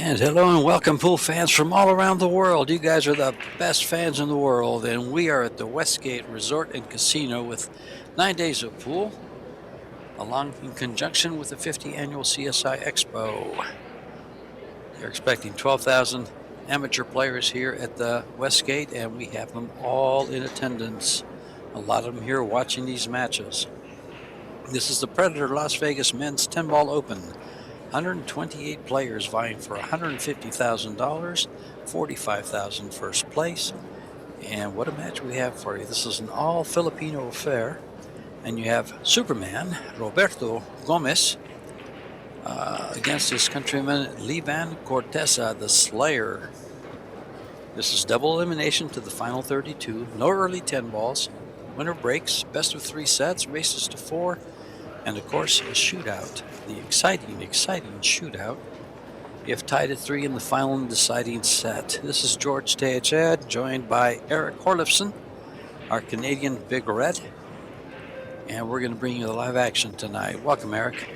And hello and welcome, pool fans from all around the world. You guys are the best fans in the world, and we are at the Westgate Resort and Casino with 9 days of pool, along in conjunction with the 50th Annual CSI Expo. They're expecting 12,000 amateur players here at the Westgate, and we have them all in attendance. A lot of them here watching these matches. This is the Predator Las Vegas Men's 10-Ball Open. 128 players vying for $150,000, $45,000 first place. And what a match we have for you. This is an all-Filipino affair. And you have Superman, Roberto Gomez, against his countryman, Iwan Corteza, the Slayer. This is double elimination to the final 32. No early 10 balls. Winner breaks, best of 3 sets, races to 4. And of course, a shootout. The exciting shootout. If tied at 3 in the final and deciding set. This is George Teached, joined by Eric Horlifson, our Canadian Big Red. And we're going to bring you the live action tonight. Welcome, Eric.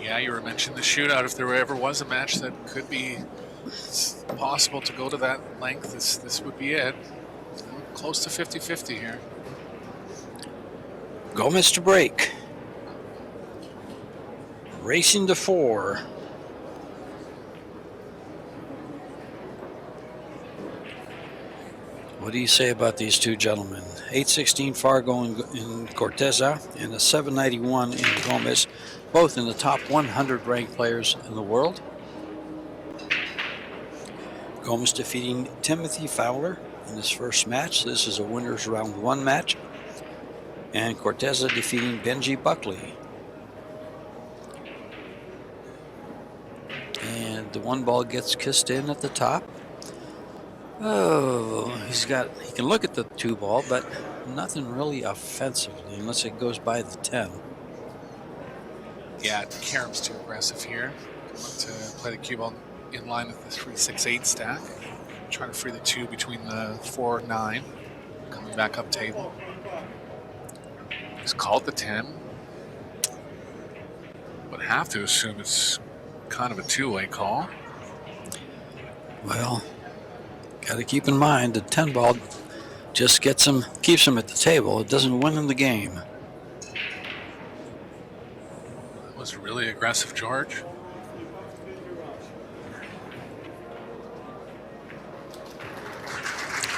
Yeah, you were mentioning the shootout. If there ever was a match that could be possible to go to that length, this would be it. Close to 50-50 here. Gomez to break. Racing to 4. What do you say about these two gentlemen? 816 Fargo in Corteza and a 791 in Gomez, both in the top 100 ranked players in the world. Gomez defeating Timothy Fowler in his first match. This is a winner's round 1 match. And Corteza defeating Benji Buckley. And the 1 ball gets kissed in at the top. Oh, he can look at the 2 ball, but nothing really offensively unless it goes by the 10. Yeah, Karam's too aggressive here. Want to play the cue ball in line with the 3-6-8 stack. Trying to free the 2 between the 4-9. Coming back up table. He's called the 10. Would have to assume it's kind of a 2-way call. Well, got to keep in mind the 10 ball just keeps him at the table. It doesn't win him the game. That was really aggressive, George.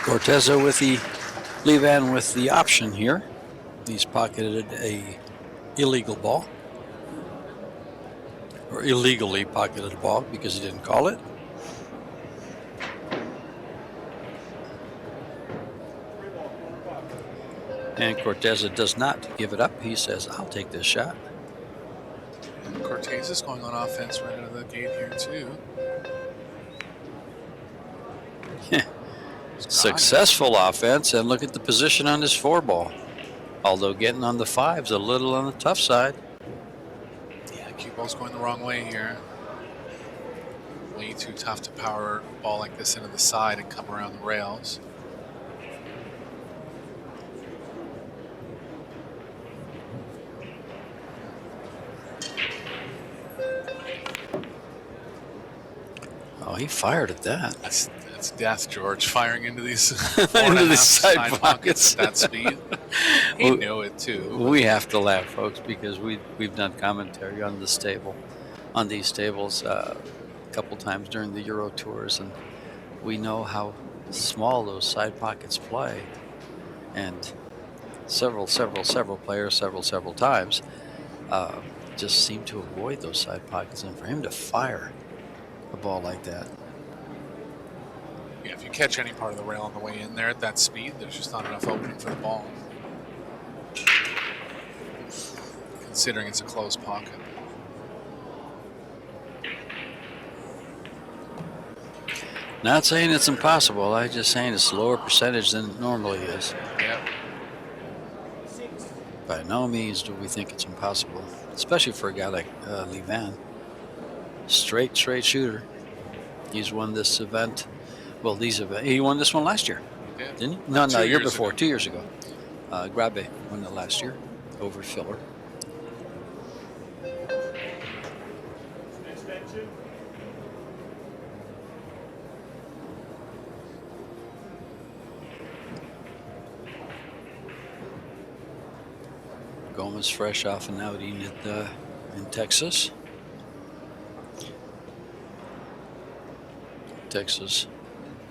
Corteza with the Iwan with the option here. He's pocketed a illegal ball. Or illegally pocketed a ball because he didn't call it. And Corteza does not give it up. He says, I'll take this shot. And Corteza's going on offense right out of the gate here, too. Successful offense, and look at the position on his 4 ball. Although getting on the 5's a little on the tough side. Yeah, cue ball's going the wrong way here. Way too tough to power a ball like this into the side and come around the rails. Oh, he fired at that. That's death, George. Firing into these into the side pockets at that speed. He knew it too. We have to laugh, folks, because we've done commentary on this table, on these tables, a couple times during the Euro tours, and we know how small those side pockets play. And several players, several times, just seem to avoid those side pockets, and for him to fire a ball like that. Yeah, if you catch any part of the rail on the way in there at that speed, there's just not enough opening for the ball. Considering it's a closed pocket. Not saying it's impossible. I'm just saying it's a lower percentage than it normally is. Yep. By no means do we think it's impossible, especially for a guy like Iwan. Straight shooter. He's won this event. Well, he won this one last year, didn't he? No, year before, 2 years ago. Grabe won it last year over Filler. Gomez fresh off an outing in Texas. Texas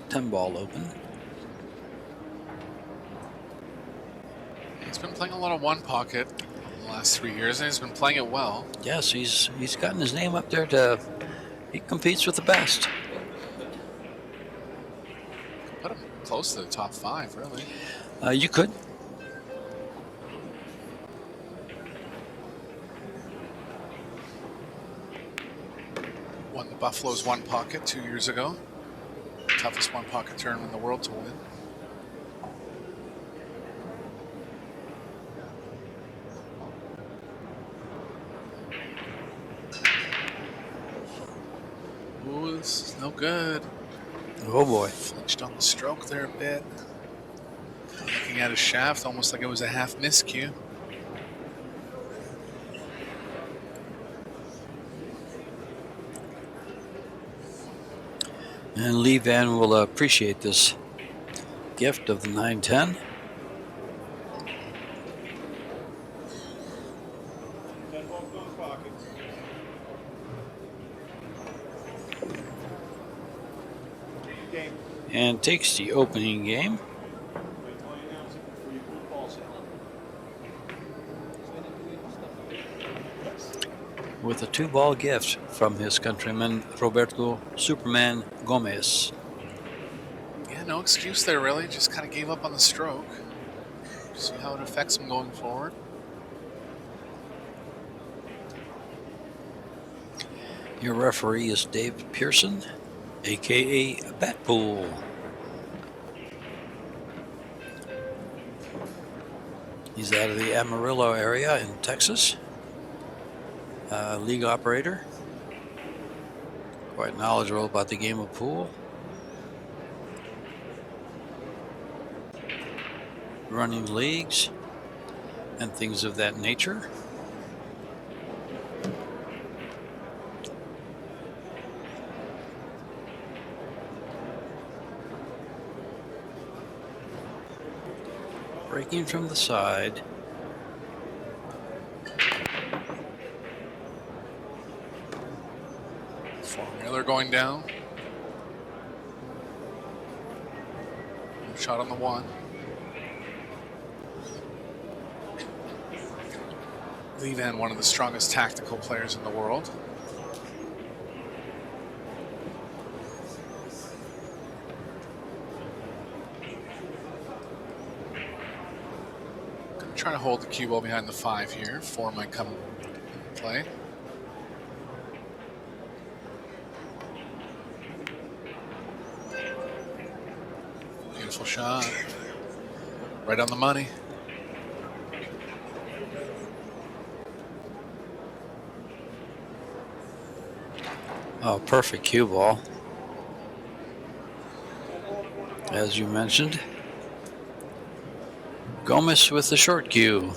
10-ball open. He's been playing a lot of one pocket in the last 3 years, and he's been playing it well. Yes, he's gotten his name up there to. He competes with the best. Put him close to the top 5, really. You could. Won the Buffalo's one pocket 2 years ago. Toughest one pocket tournament in the world to win. Ooh, this is no good. Oh boy. Flinched on the stroke there a bit. Looking at his shaft, almost like it was a half miscue. And Lee Van will appreciate this gift of the 9-10. And takes the opening game. With a 2-ball gift from his countryman Roberto Superman Gomez. Yeah, no excuse there, really. Just kind of gave up on the stroke. See how it affects him going forward. Your referee is Dave Pearson, a.k.a. Batpool. He's out of the Amarillo area in Texas. League operator. Quite knowledgeable about the game of pool. Running leagues and things of that nature. Breaking from the side. Miller going down. Shot on the 1. Lee Van, one of the strongest tactical players in the world. Gonna try to hold the cue ball behind the 5 here. 4 might come into play. Beautiful shot. Right on the money. Oh, perfect cue ball. As you mentioned. Gomez with the short cue.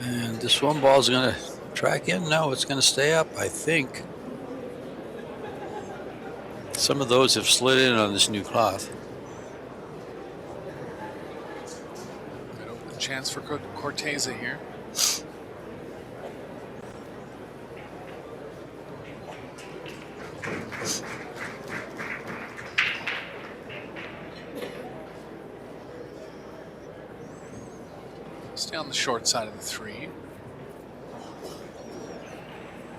And this one ball is going to track in. No, it's going to stay up, I think. Some of those have slid in on this new cloth. Good open chance for Corteza here. Stay on the short side of the 3.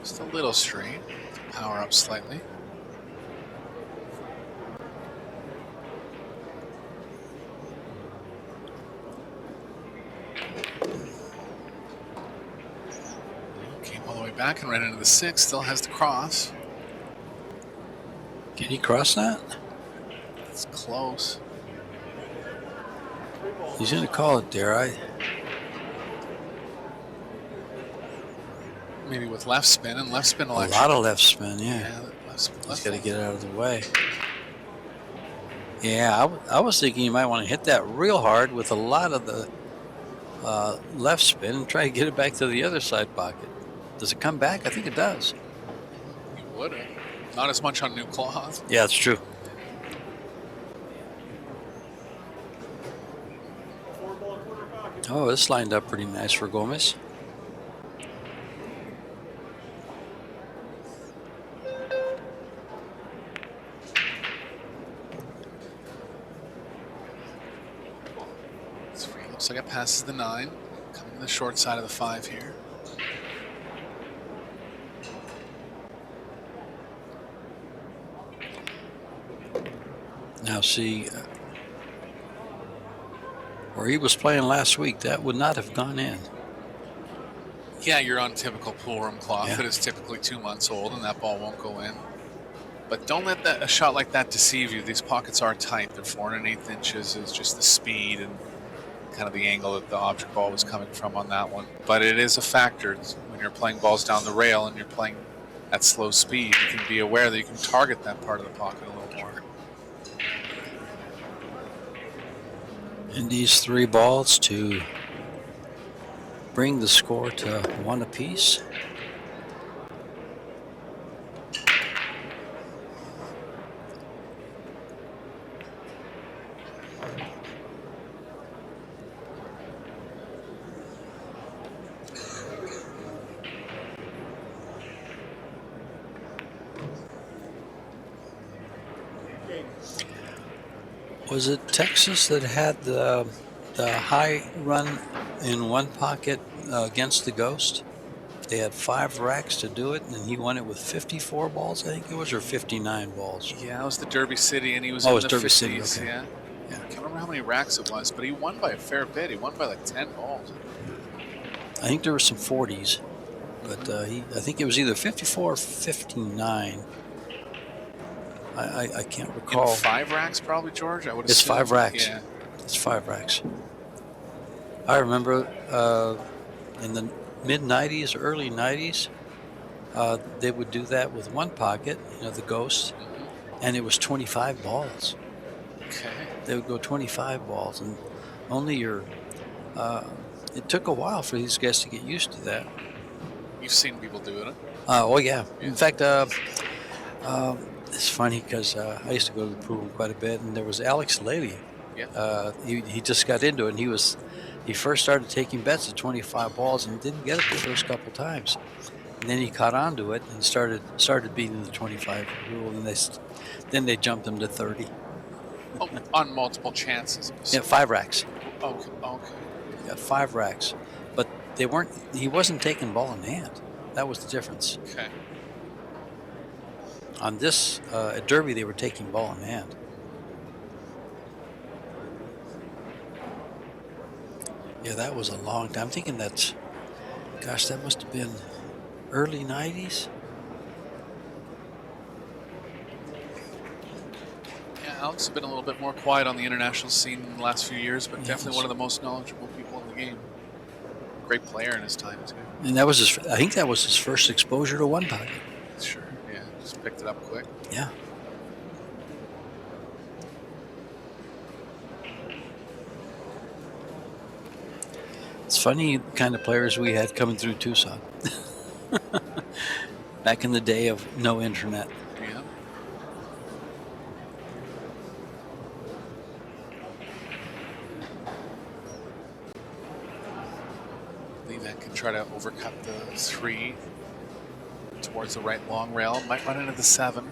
Just a little straight. Power up slightly. Came all the way back and ran into the 6. Still has the cross. Can he cross that? It's close. He's going to call it there. Maybe with left spin, and left spin will A lot of left spin, yeah. left spin. He's got to get out of the way. Yeah, I was thinking you might want to hit that real hard with a lot of the left spin and try to get it back to the other side pocket. Does it come back? I think it does. You would have. Not as much on new cloth. Yeah, that's true. Oh, this lined up pretty nice for Gomez. Looks like it passes the 9. Coming to the short side of the 5 here. Now see, where he was playing last week, that would not have gone in. Yeah, you're on typical pool room cloth Yeah. that is typically 2 months old, and that ball won't go in. But don't let a shot like that deceive you. These pockets are tight. They're 4 1/8 inches. Is just the speed and kind of the angle that the object ball was coming from on that one. But it is a factor when you're playing balls down the rail and you're playing at slow speed. You can be aware that you can target that part of the pocket a little more. And these 3 balls to bring the score to 1 apiece. Was it Texas that had the high run in one pocket against the Ghost? They had 5 racks to do it, and he won it with 54 balls, I think it was, or 59 balls. Yeah, it was the Derby City, and he was Oh, in it was the Derby 50s. City, okay. Yeah. Yeah. I can't remember how many racks it was, but he won by a fair bit. He won by like 10 balls. I think there were some 40s, but I think it was either 54 or 59. I can't recall. In 5 racks, probably, George. I would. It's assume. 5 racks. Yeah. It's 5 racks. I remember in the mid 90s, early 90s, they would do that with one pocket, the Ghost, and it was 25 balls. Okay. They would go 25 balls, and only it took a while for these guys to get used to that. You've seen people do it. Oh, yeah. In fact, it's funny because I used to go to the pool quite a bit, and there was Alex Lely. Yeah. He just got into it, and he first started taking bets at 25 balls and didn't get it the first couple times. And then he caught on to it and started beating the 25 rule, and then they jumped him to 30. Oh, on multiple chances. Yeah, 5 racks. Okay. Yeah, 5 racks. But he wasn't taking ball in hand. That was the difference. Okay. On this, at Derby, they were taking ball in hand. Yeah, that was a long time. I'm thinking that must have been early 90s. Yeah, Alex has been a little bit more quiet on the international scene in the last few years, but definitely one of the most knowledgeable people in the game. Great player in his time, too. And I think that was his first exposure to one pocket. Sure, yeah. Just picked it up quick. Yeah. It's funny the kind of players we had coming through Tucson. Back in the day of no internet. Yeah. I believe that can try to overcut the 3 towards the right long rail. Might run into the 7.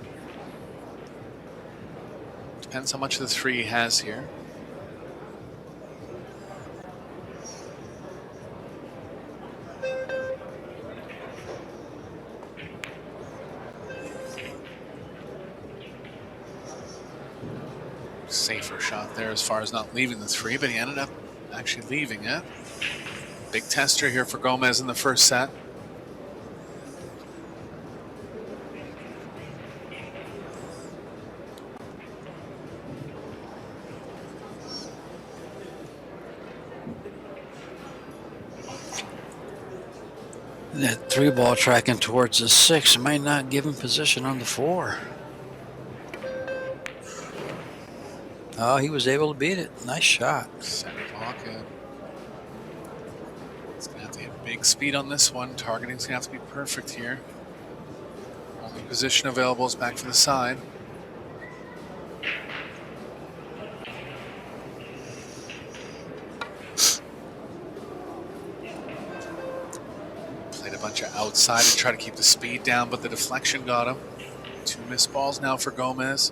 Depends how much of the 3 he has here. Safer shot there as far as not leaving the 3, but he ended up actually leaving it. Big tester here for Gomez in the first set. That 3 ball tracking towards the 6 might not give him position on the 4. Oh, he was able to beat it. Nice shot. Center pocket. It's going to have to hit big speed on this one. Targeting's going to have to be perfect here. Only position available is back to the side. Played a bunch of outside to try to keep the speed down, but the deflection got him. 2 missed balls now for Gomez.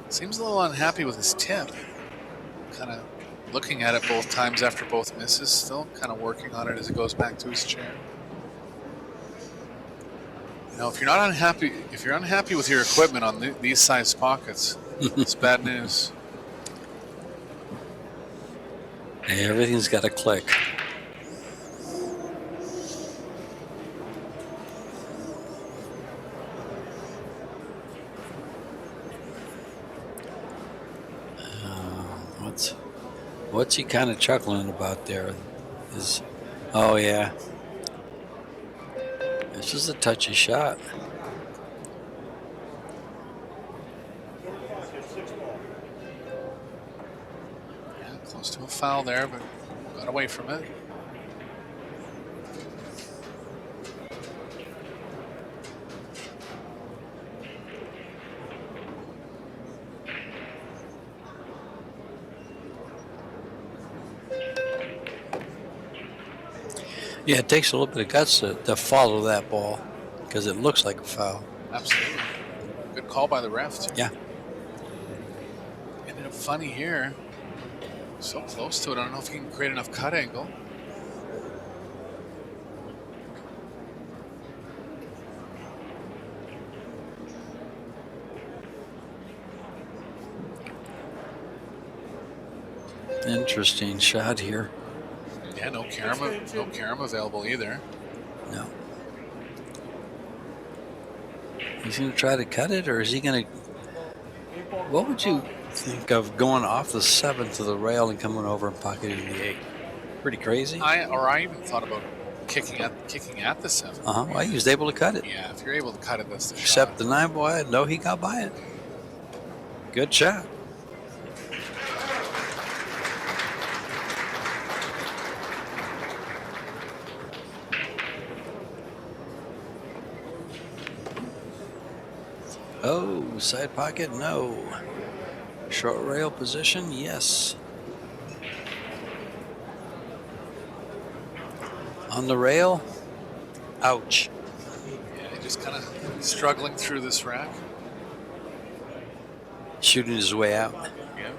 Seems a little unhappy with his tip. Kind of looking at it both times after both misses. Still kind of working on it as he goes back to his chair. You know, if you're unhappy with your equipment on these size pockets, it's bad news. Hey, everything's got to click. What's he kind of chuckling about there? Oh yeah, this is a touchy shot. Yeah, close to a foul there, but got away from it. Yeah, it takes a little bit of guts to follow that ball because it looks like a foul. Absolutely. Good call by the ref, too. Yeah. Ended up funny here. So close to it. I don't know if he can create enough cut angle. Interesting shot here. Yeah, no carom available either. No. He's going to try to cut it, or is he going to... What would you think of going off the 7th to the rail and coming over and pocketing the 8? Pretty crazy. I even thought about kicking at the 7th. Well, he was able to cut it. Yeah, if you're able to cut it, that's the shot. Except the 9 boy, no, he got by it. Good shot. Oh, side pocket, no. Short rail position, yes. On the rail, ouch. Yeah, just kind of struggling through this rack. Shooting his way out. Yeah.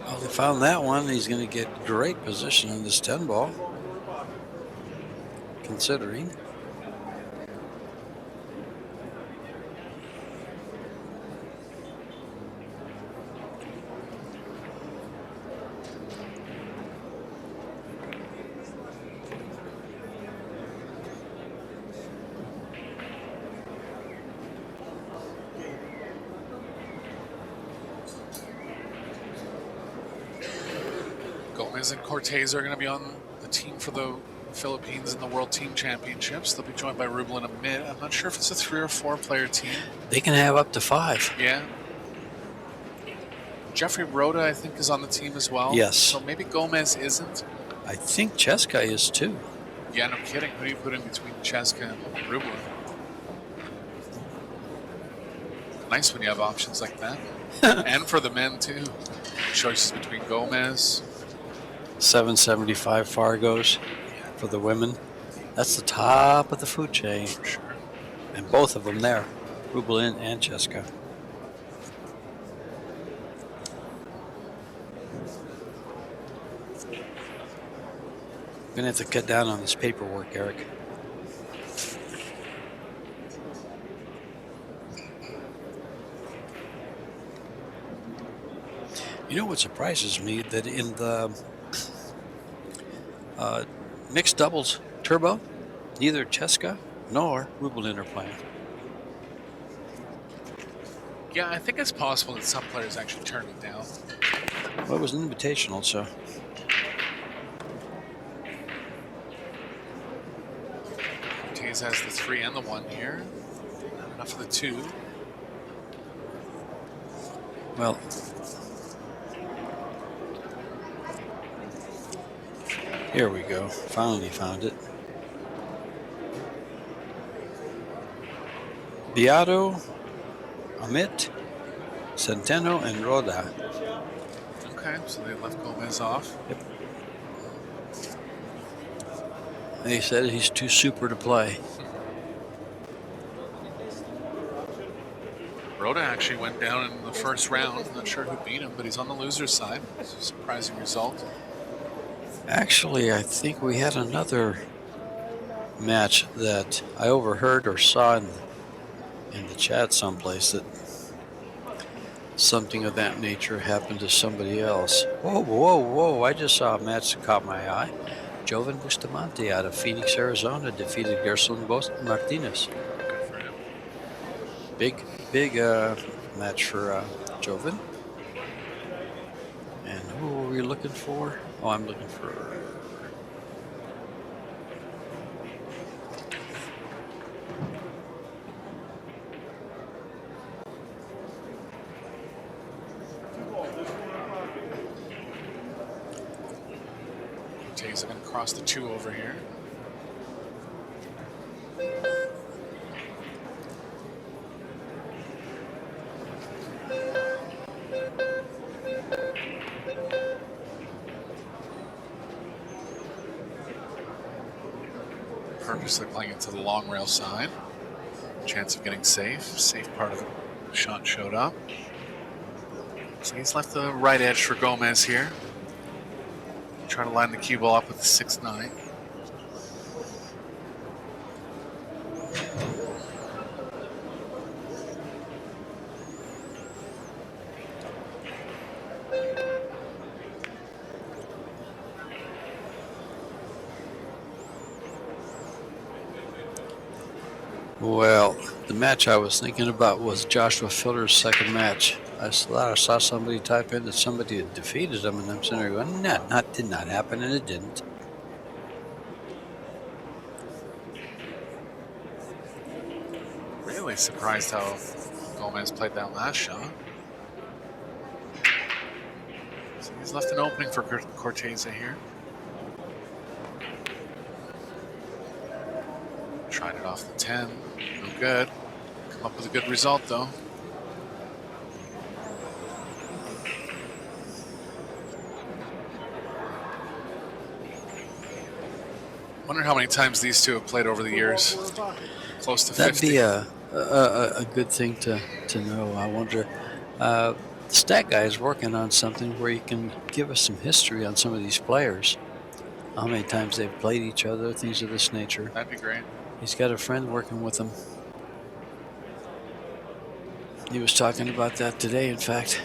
Well, they found that one. He's going to get great position on this 10 ball, considering. Gomez and Corteza are going to be on the team for the Philippines in the World Team Championships. They'll be joined by Rubel and Amit. I'm not sure if it's a 3 or 4 player team. They can have up to 5. Yeah. Jeffrey Rhoda, I think, is on the team as well. Yes. So maybe Gomez isn't. I think Cheska is too. Yeah, no kidding. Who do you put in between Cheska and Rubel? Nice when you have options like that. And for the men, too. Choices between Gomez. 775 Fargos for the women. That's the top of the food chain. For sure. And both of them there, Rubelin and Cheska. Gonna have to cut down on this paperwork, Eric. You know what surprises me? That in the mixed doubles turbo, neither Cheska nor Rubelin are playing. Yeah, I think it's possible that some players actually turned it down. Well, it was an invitational, so. Corteza has the 3 and the 1 here. Not enough of the 2. Well, here we go. Finally found it. Beato, Amit, Centeno, and Roda. Okay, so they left Gomez off. Yep. They said he's too super to play. Rhoda actually went down in the first round. Not sure who beat him, but he's on the loser's side. It's a surprising result. Actually, I think we had another match that I overheard or saw in the chat someplace that something of that nature happened to somebody else. Whoa, whoa, whoa. I just saw a match that caught my eye. Jovan Bustamante out of Phoenix, Arizona defeated Gerson Martinez. Good for him. Big match for Jovan. And who were we looking for? Oh, I'm looking for... Corteza going to cross the 2 over here. Purposely playing it to the long rail side. Chance of getting safe. Safe part of the shot showed up. So he's left the right edge for Gomez here. Try to line the cue ball up with the 6-9. Well, the match I was thinking about was Joshua Filler's second match. I thought I saw somebody type in that somebody had defeated him, and I'm sitting there going, no, did not happen, and it didn't. Really surprised how Gomez played that last shot. So he's left an opening for Corteza here. Tried it off the 10. No good. Come up with a good result, though. Wonder how many times these two have played over the years. Close to 50. That'd be a good thing to know. I wonder. The stat guy is working on something where he can give us some history on some of these players. How many times they've played each other, things of this nature. That'd be great. He's got a friend working with him. He was talking about that today, in fact.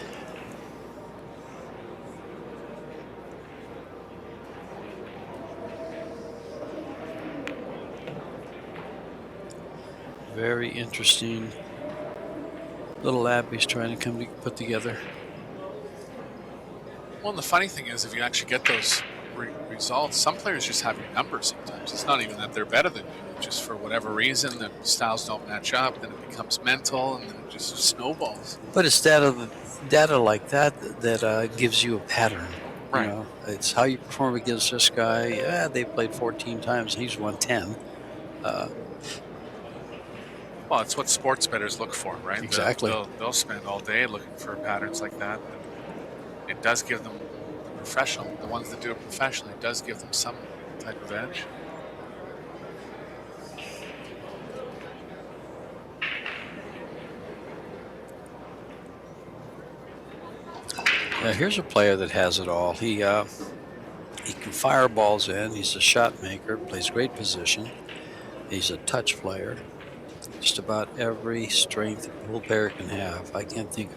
Very interesting little lab he's trying to put together. Well, and the funny thing is, if you actually get those results, some players just have your number sometimes. It's not even that they're better than you. Just for whatever reason, the styles don't match up, then it becomes mental, and then it just snowballs. But it's data like that gives you a pattern. Right. You know, it's how you perform against this guy. Yeah, they played 14 times. He's won 10. Well, it's what sports bettors look for, right? Exactly. They'll spend all day looking for patterns like that. It does give them the ones that do it professionally, it does give them some type of edge. Here's a player that has it all. He can fire balls in. He's a shot maker, plays great position. He's a touch player. Just about every strength a pool player can have. I can't think,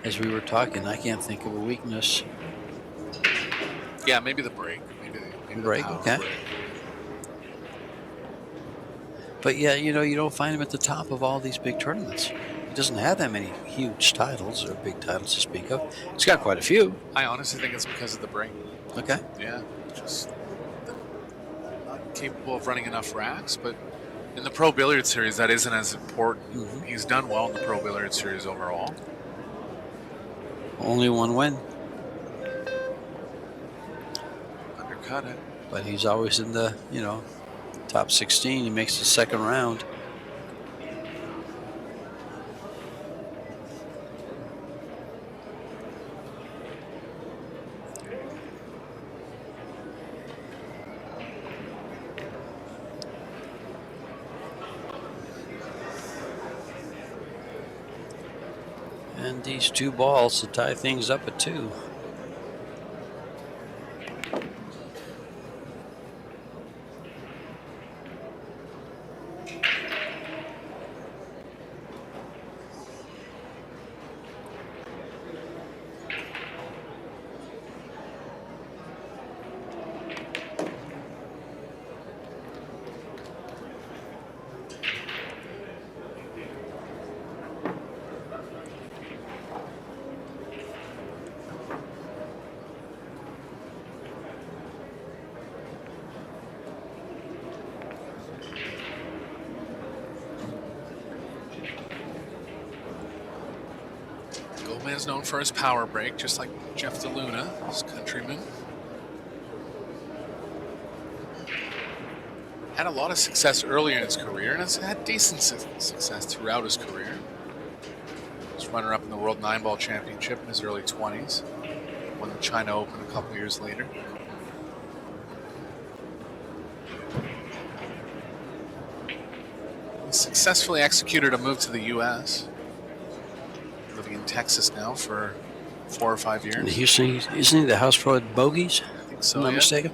as we were talking, I can't think of a weakness. Yeah, maybe the break. Maybe break, the okay. break. But yeah, you know, you don't find him at the top of all these big tournaments. He doesn't have that many huge titles or big titles to speak of. He's got quite a few. I honestly think it's because of the break. Okay. Yeah, just not capable of running enough racks, but In the Pro Billiard Series, that isn't as important. Mhm. He's done well in the Pro Billiard Series overall. Only one win, Undercut it. but he's always in the, top 16. He makes the second round. And these two balls to tie things up at 2. Gomez known for his power break, just like Jeff DeLuna, his countryman. Had a lot of success earlier in his career and has had decent success throughout his career. He was runner-up in the World 9-Ball Championship in his early 20s. Won the China Open a couple years later. He successfully executed a move to the U.S. Living in Texas now for 4 or 5 years. Houston, isn't he the house pro at Bogies? I think so, If I'm not yeah. mistaken.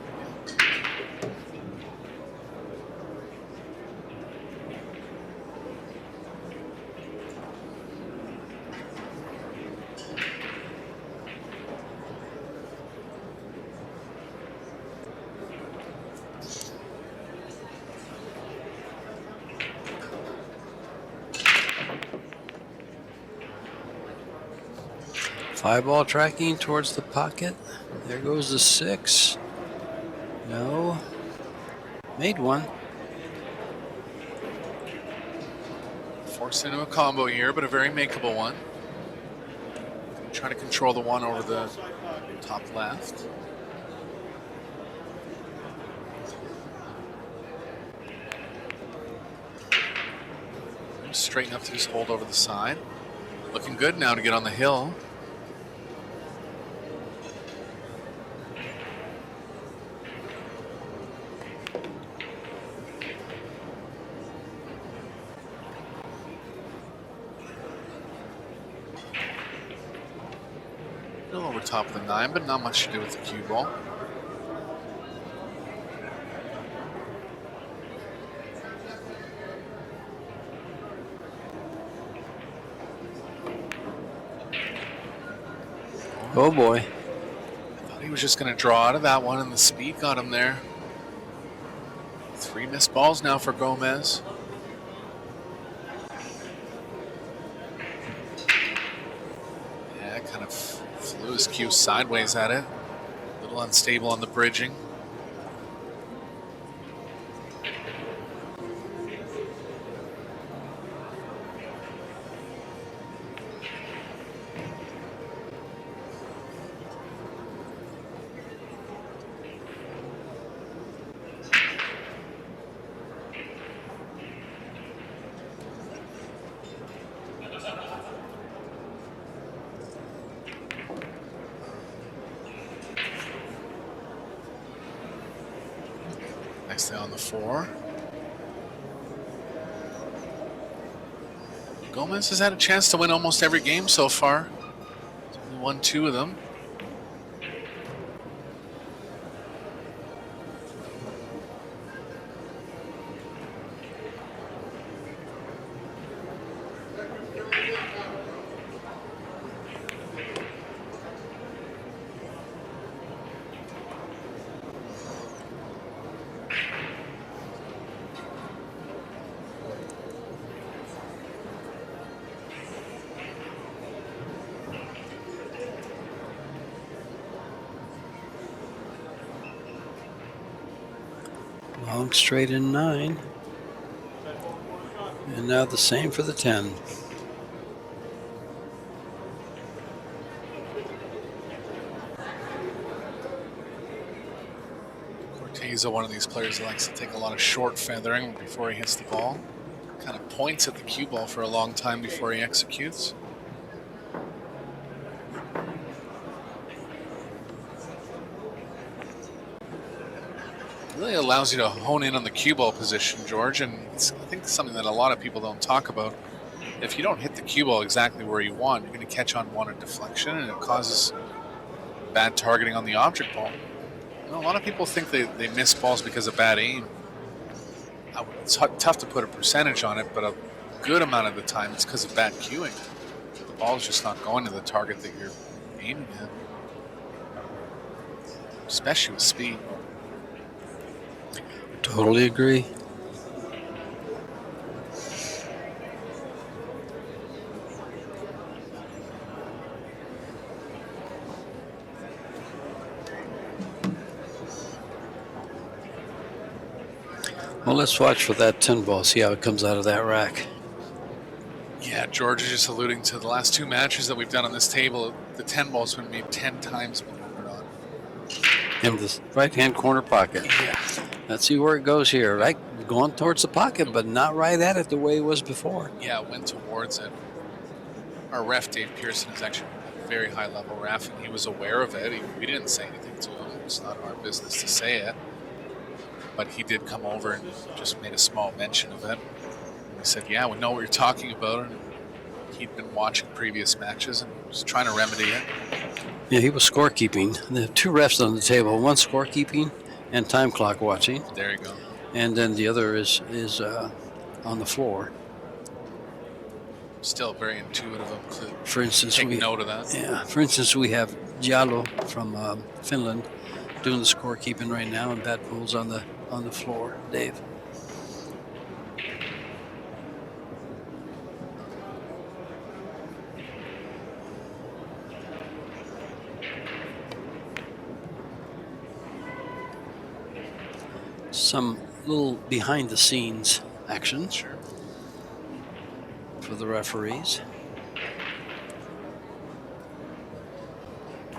Five ball tracking towards the pocket. There goes the 6. No. Made one. Forced into a combo here, but a very makeable one. Trying to control the one over the top left. Straighten up to just hold over the side. Looking good now to get on the hill. Over top of the 9, but not much to do with the cue ball. Oh boy. I thought he was just going to draw out of that one, and the speed got him there. 3 missed balls now for Gomez. Yeah, kind of flew his cue sideways at it. A little unstable on the bridging. Next thing on the 4. Gomez has had a chance to win almost every game so far. He's only won 2 of them. Long straight in 9. And now the same for the 10. Corteza, one of these players that likes to take a lot of short feathering before he hits the ball. Kind of points at the cue ball for a long time before he executes. Really allows you to hone in on the cue ball position, George, and it's, I think, something that a lot of people don't talk about. If you don't hit the cue ball exactly where you want, you're going to catch unwanted deflection, and it causes bad targeting on the object ball. You know, a lot of people think they miss balls because of bad aim. It's tough to put a percentage on it, but a good amount of the time it's because of bad cueing. The ball's just not going to the target that you're aiming at, especially with speed. Totally agree. Well, let's watch for that 10 ball, see how it comes out of that rack. Yeah, George is just alluding to the last 2 matches that we've done on this table. The 10 ball's been made 10 times maneuvered on. In the right-hand corner pocket. Yeah. Let's see where it goes here. Right, going towards the pocket, but not right at it the way it was before. Yeah, it went towards it. Our ref, Dave Pearson, is actually a very high-level ref, and he was aware of it. We didn't say anything to him. It's not our business to say it. But he did come over and just made a small mention of it. And we said, yeah, we know what you're talking about. And he'd been watching previous matches and was trying to remedy it. Yeah, he was scorekeeping. There are 2 refs on the table, one scorekeeping and time clock watching. There you go. And then the other is on the floor. Still very intuitive of him to For instance, take note of that. Yeah. For instance, we have Yalin from Finland doing the scorekeeping right now, and Bat Pool's on the floor. Dave. Some little behind-the-scenes action. Sure. For the referees.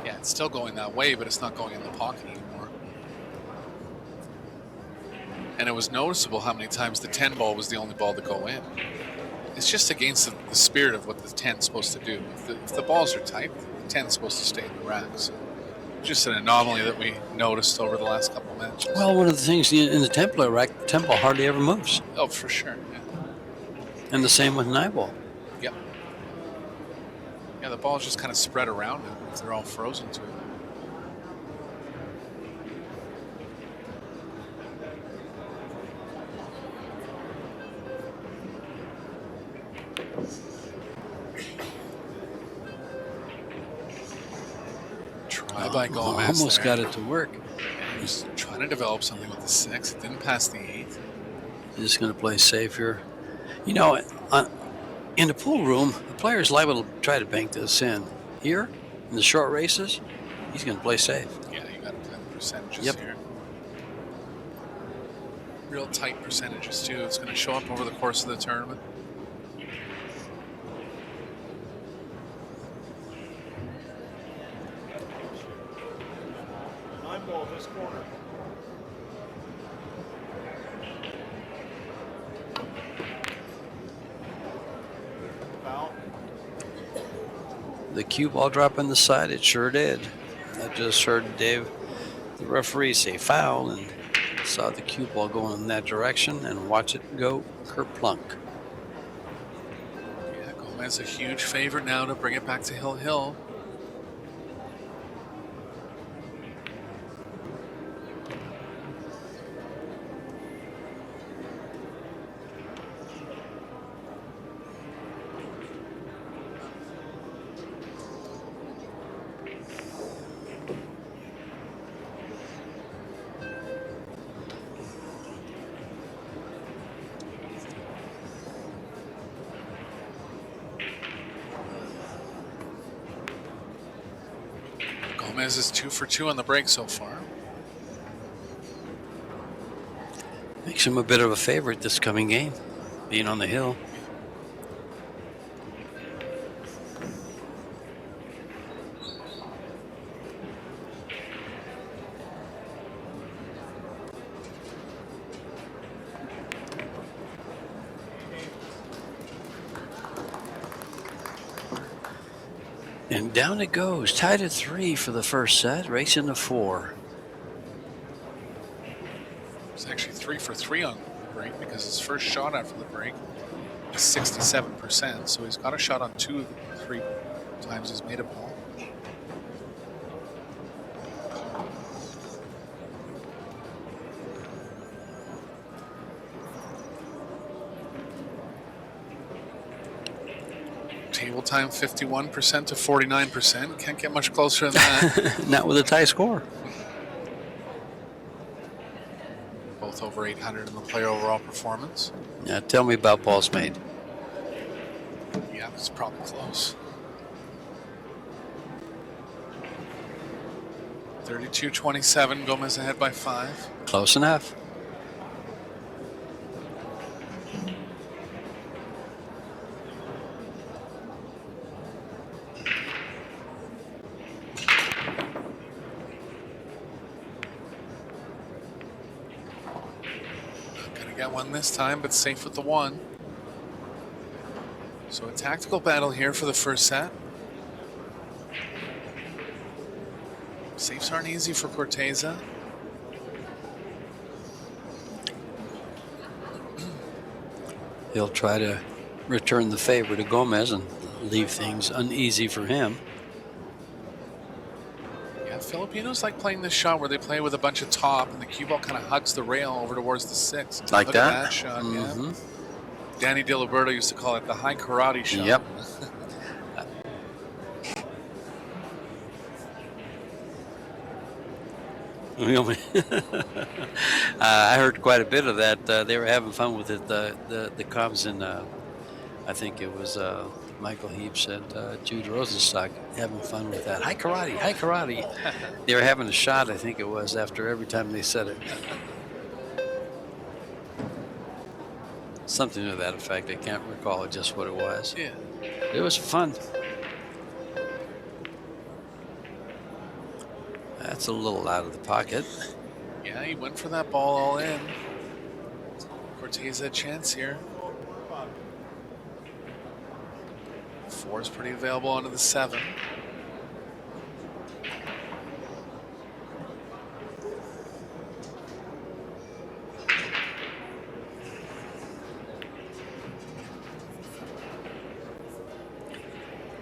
Yeah, it's still going that way, but it's not going in the pocket anymore. And it was noticeable how many times the 10 ball was the only ball to go in. It's just against the spirit of what the 10 is supposed to do. If the balls are tight, the 10 is supposed to stay in the rack. So just an anomaly that we noticed over the last couple of matches. Well, one of the things in the Templar rack, the 10 ball hardly ever moves. Oh, for sure. Yeah. And the same with 9 ball. Yep. Yeah, the ball's just kind of spread around it if they're all frozen to it. Try by Gomez. Almost got it to work. He was trying to develop something with the 6. It didn't pass the 8. Just going to play safe here. You know, in the pool room, the player's liable to try to bank this in. Here, in the short races, he's going to play safe. Yeah, you got to play the percentages Yep. here. Real tight percentages, too. It's going to show up over the course of the tournament. This corner. Foul. The cue ball drop on the side, it sure did. I just heard Dave, the referee, say foul, and saw the cue ball going in that direction and watch it go kerplunk. Yeah, Gomez a huge favorite now to bring it back to Hill. Gomez is 2 for 2 on the break so far. Makes him a bit of a favorite this coming game, being on the hill. And down it goes, tied at 3 for the first set, racing to 4. It's actually 3 for 3 on the break because his first shot after the break is 67%. So he's got a shot on 2 of the 3 times he's made a ball. Table time 51% to 49%. Can't get much closer than that. Not with a tie score. Both over 800 in the player overall performance. Now tell me about balls made. Yeah, it's probably close. 32-27, Gomez ahead by 5. Close enough. Got one this time, but safe with the 1. So a tactical battle here for the first set. Safes aren't easy for Corteza. He'll try to return the favor to Gomez and leave things uneasy for him. Yeah, Filipinos like playing this shot where they play with a bunch of top and the cue ball kind of hugs the rail over towards the 6. Like Look that? at that shot, yeah. Danny DiLiberto used to call it the high karate shot. Yep. I heard quite a bit of that. They were having fun with it. The Cubs and I think it was Michael Heaps and Jude Rosenstock having fun with that. High karate, high karate. They were having a shot, I think it was, after every time they said it. Something to that effect. I can't recall just what it was. Yeah. It was fun. That's a little out of the pocket. Yeah, he went for that ball all in. Corteza a chance here. 4 is pretty available onto the 7.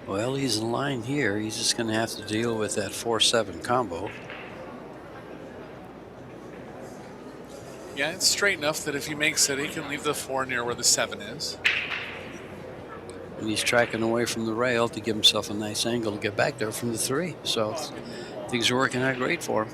Well, he's in line here. He's just going to have to deal with that 4-7 combo. Yeah, it's straight enough that if he makes it, he can leave the 4 near where the 7 is. And he's tracking away from the rail to give himself a nice angle to get back there from the 3. So things are working out great for him.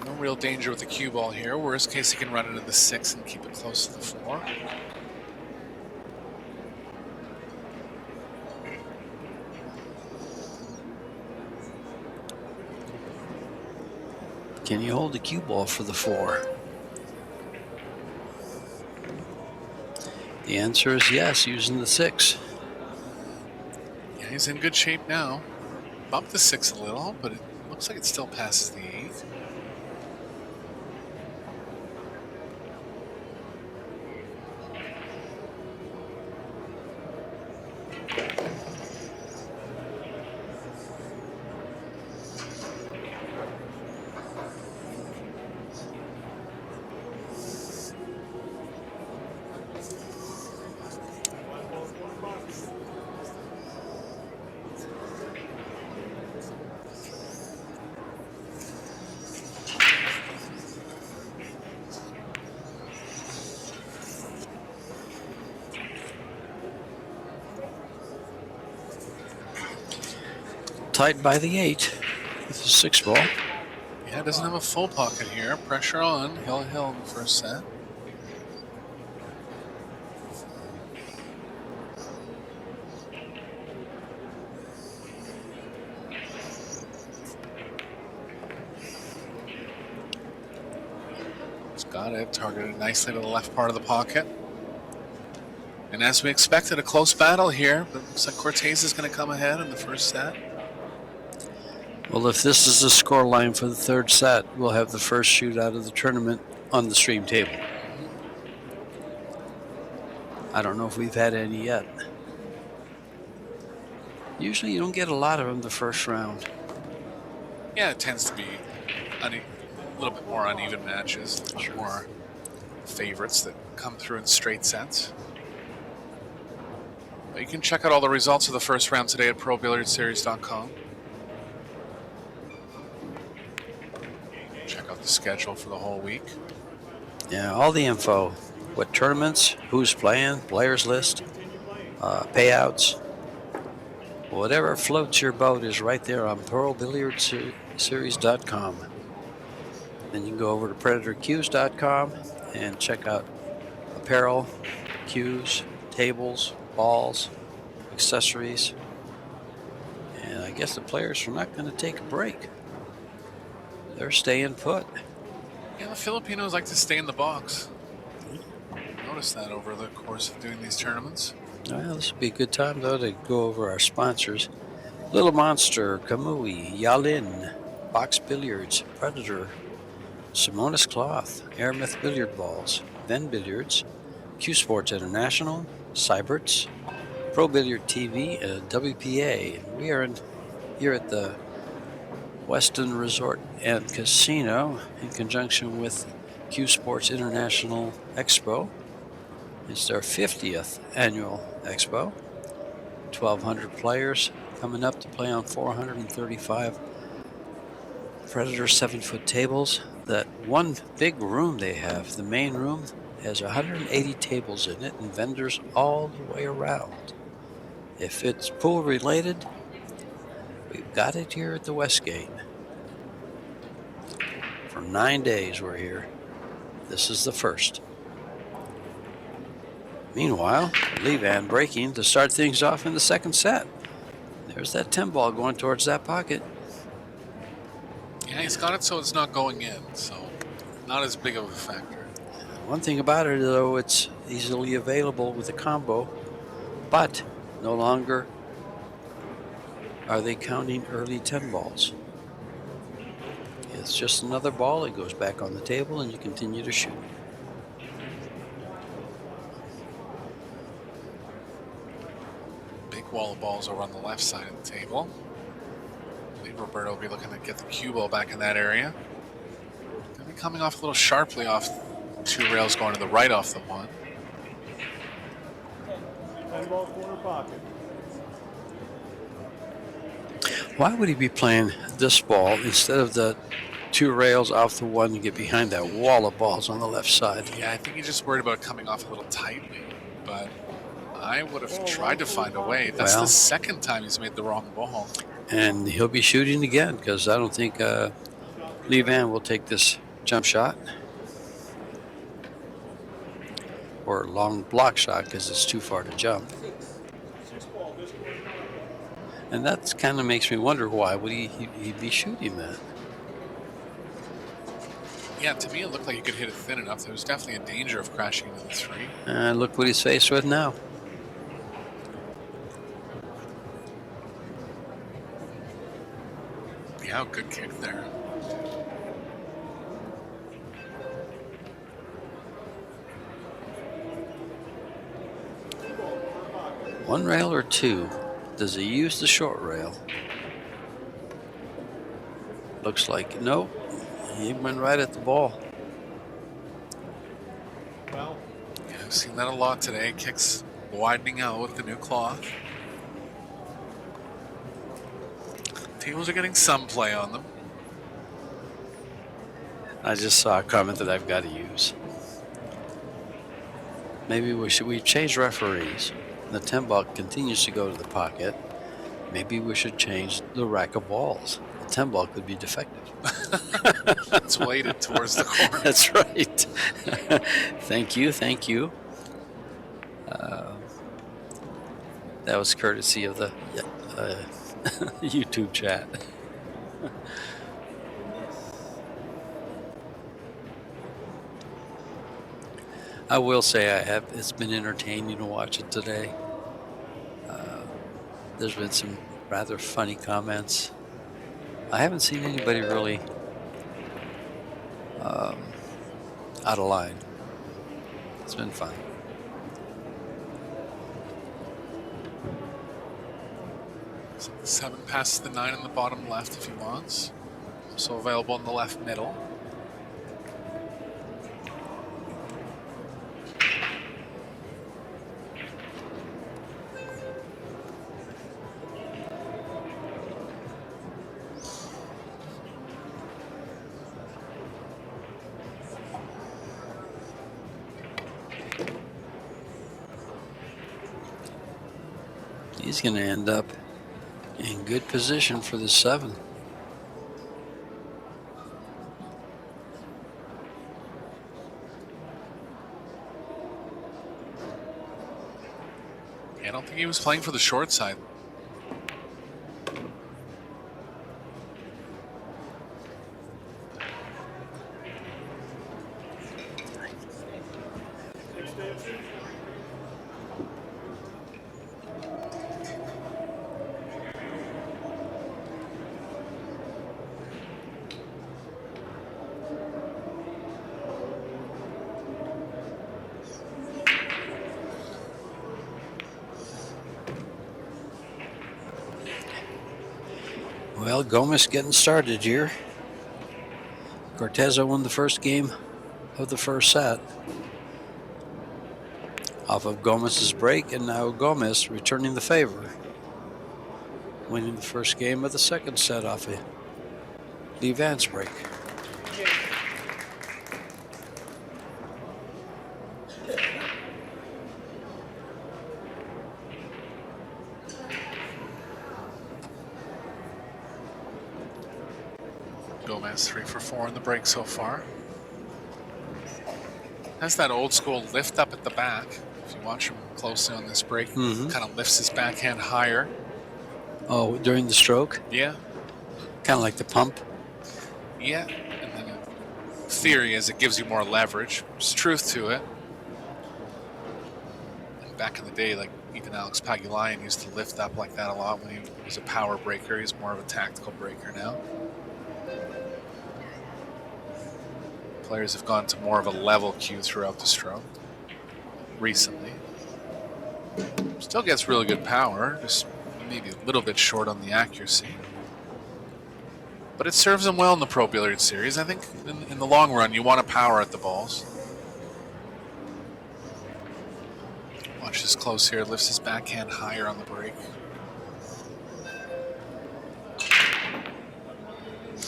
No real danger with the cue ball here. Worst case, he can run into the 6 and keep it close to the 4. Can you hold the cue ball for the 4? The answer is yes, using the 6. Yeah, he's in good shape now. Bumped the 6 a little, but it looks like it still passes the 8. Tied by the 8 with the 6 ball. Yeah, doesn't have a full pocket here. Pressure on. Hill in the first set. He's got it. Targeted nicely to the left part of the pocket. And as we expected, a close battle here. But it looks like Corteza is going to come ahead in the first set. Well, if this is the score line for the third set, we'll have the first shootout of the tournament on the stream table. I don't know if we've had any yet. Usually you don't get a lot of them the first round. Yeah, it tends to be a little bit more uneven matches, a little more favorites that come through in straight sets. But you can check out all the results of the first round today at ProBilliardSeries.com. Check out the schedule for the whole week. Yeah, all the info. What tournaments, who's playing, players list, payouts. Whatever floats your boat is right there on ProBilliardSeries.com. Then you can go over to PredatorCues.com and check out apparel, cues, tables, balls, accessories. And I guess the players are not going to take a break. They're staying put. Yeah, the Filipinos like to stay in the box. Noticed that over the course of doing these tournaments. Well, this would be a good time, though, to go over our sponsors. Little Monster, Kamui, Yalin, Box Billiards, Predator, Simonis Cloth, Aramith Billiard Balls, Then Billiards, Q Sports International, Seyberts, Pro Billiard TV, and WPA. We are here at the Weston Resort and Casino in conjunction with Q Sports International Expo. It's their 50th annual expo. 1,200 players coming up to play on 435 Predator 7-foot tables. That one big room they have, the main room, has 180 tables in it and vendors all the way around. If it's pool related, we've got it here at the Westgate. For 9 days we're here. This is the first. Meanwhile, Iwan breaking to start things off in the second set. There's that 10 ball going towards that pocket. Yeah, he's got it so it's not going in, so not as big of a factor. One thing about it, though, it's easily available with a combo, but no longer are they counting early 10 balls. It's just another ball. It goes back on the table, and you continue to shoot. Big wall of balls over on the left side of the table. I believe Roberto will be looking to get the cue ball back in that area. Going to be coming off a little sharply off two rails, going to the right off the one. 10 ball corner pocket. Why would he be playing this ball instead of the two rails off the one to get behind that wall of balls on the left side? Yeah, I think he's just worried about coming off a little tightly, but I would have tried to find a way. That's the second time he's made the wrong ball. And he'll be shooting again because I don't think Iwan will take this jump shot or long block shot because it's too far to jump. And that kind of makes me wonder why would he'd be shooting that. Yeah, to me it looked like he could hit it thin enough. There was definitely a danger of crashing into the three. And look what he's faced with now. Yeah, good kick there. One rail or two? Does he use the short rail? Looks like nope. He went right at the ball. Well, Yeah, I've seen that a lot today. Kicks widening out with the new cloth. Tables are getting some play on them. I just saw a comment that I've got to use. Maybe we change referees. The 10 ball continues to go to the pocket. Maybe we should change the rack of balls. The 10 ball could be defective. It's weighted towards the corner. That's right. Thank you. Thank you. That was courtesy of the YouTube chat. I will say it's been entertaining to watch it today. There's been some rather funny comments. I haven't seen anybody really out of line. It's been fun. So 7 passes the 9 in the bottom left if he wants. Also available in the left middle. He's going to end up in good position for the 7. I don't think he was playing for the short side. Well, Gomez getting started here. Corteza won the first game of the first set off of Gomez's break, and now Gomez returning the favor, winning the first game of the second set off of Lee Van's break. Gomez 3 for 4 in the break so far. Has that old school lift up at the back. If you watch him closely on this break, kind of lifts his backhand higher. Oh, during the stroke? Yeah. Kind of like the pump? Yeah. And then the theory is it gives you more leverage. There's truth to it. And back in the day, like even Alex Pagulayan used to lift up like that a lot when he was a power breaker. He's more of a tactical breaker now. Players have gone to more of a level cue throughout the stroke recently. Still gets really good power, just maybe a little bit short on the accuracy. But it serves him well in the Pro Billiard series. I think in the long run, you want to power at the balls. Watch this close here, lifts his backhand higher on the break.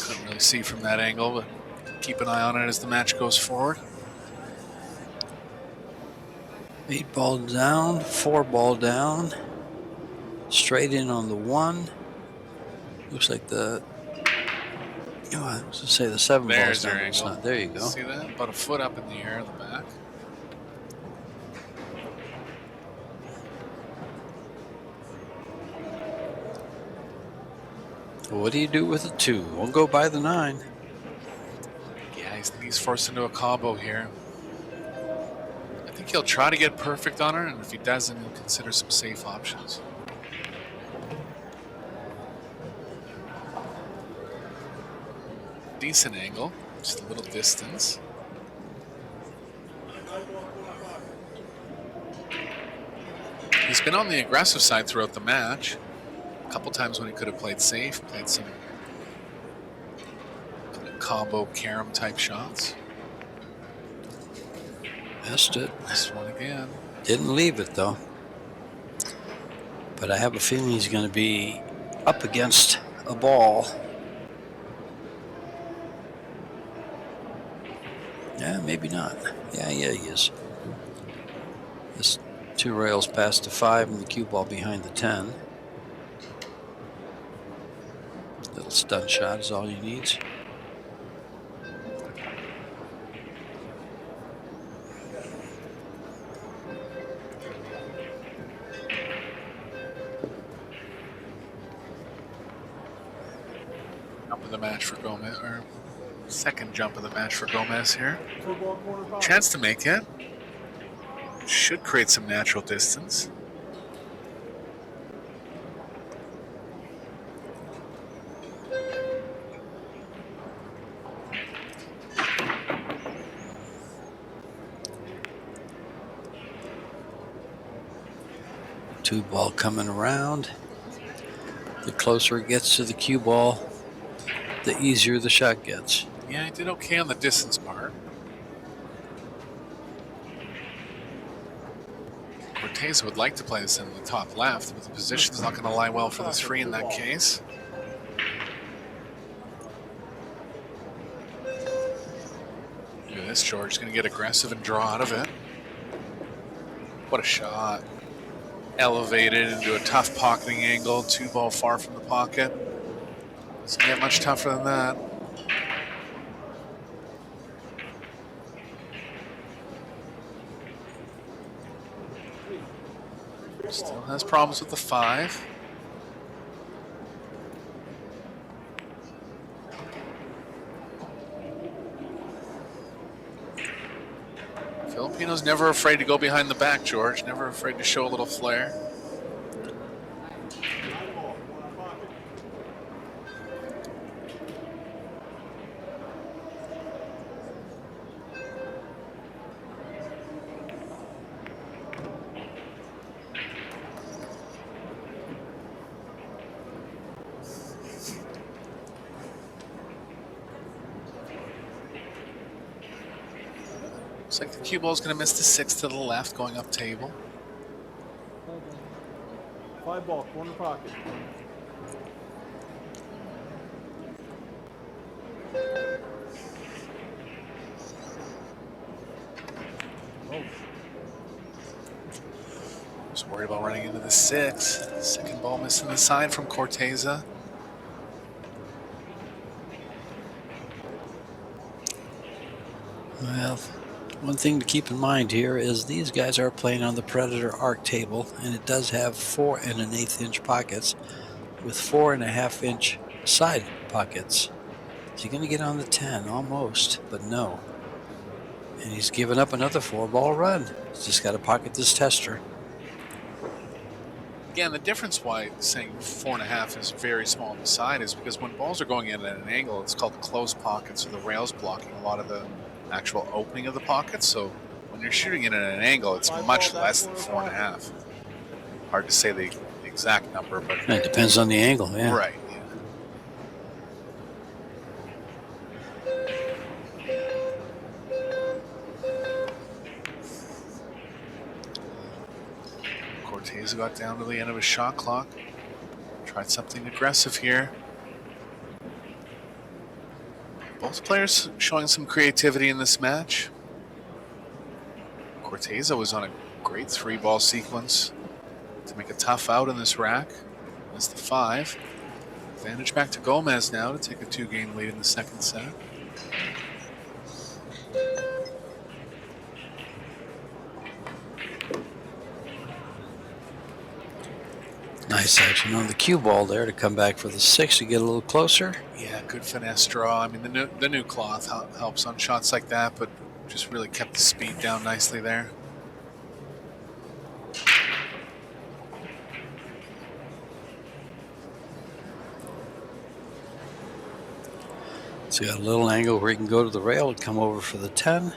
Couldn't really see from that angle, but keep an eye on it as the match goes forward. 8 ball down, 4 ball down. Straight in on the 1. Looks like the, I was going to say the 7 ball's There's down. their It's angle. not. There you go. See that? About a foot up in the air in the back. What do you do with a 2? We'll go by the 9. Yeah, he's forced into a combo here. I think he'll try to get perfect on her, and if he doesn't, he'll consider some safe options. Decent angle, just a little distance. He's been on the aggressive side throughout the match. A couple times when he could have played safe, played some kind of combo carom type shots. Missed it. This one again. Didn't leave it though. But I have a feeling he's going to be up against a ball. Yeah, maybe not. Yeah, he is. This 2 rails past the 5 and the cue ball behind the 10. Little stun shot is all he needs. Jump of the match for Gomez, or second jump of the match for Gomez here. 2-ball corner pocket. Chance to make it. Should create some natural distance. Two ball coming around. The closer it gets to the cue ball, the easier the shot gets. Yeah, he did okay on the distance part. Corteza would like to play this in the top left, but the position's not going to lie well for the 3 in that case. Look at this, George is going to get aggressive and draw out of it. What a shot. Elevated into a tough pocketing angle, 2-ball far from the pocket. Doesn't get much tougher than that. Still has problems with the 5. Filipino's never afraid to go behind the back, George. Never afraid to show a little flair. Looks like the cue ball's going to miss the 6 to the left, going up table. 5-ball corner pocket. Just worried about running into the 6. Second ball missing the side from Corteza. Well, one thing to keep in mind here is these guys are playing on the Predator arc table, and it does have 4 1/8 inch pockets with 4 1/2 inch side pockets. Is he going to get on the 10? Almost, but no. And he's given up another 4-ball run. He's just got to pocket this tester. Again, the difference why saying 4.5 is very small on the side is because when balls are going in at an angle, it's called the closed pocket, so the rail's blocking a lot of the actual opening of the pocket. So when you're shooting it at an angle, it's much less than 4.5. Hard to say the exact number, but It depends on the angle, yeah. right. Corteza got down to the end of his shot clock. Tried something aggressive here. Both players showing some creativity in this match. Corteza was on a great 3-ball sequence to make a tough out in this rack. That's the 5. Advantage back to Gomez now to take a 2-game lead in the second set. Nice action on the cue ball there to come back for the 6 to get a little closer. Yeah, good finesse draw. I mean, the new cloth helps on shots like that, but just really kept the speed down nicely there. So got a little angle where he can go to the rail and come over for the 10.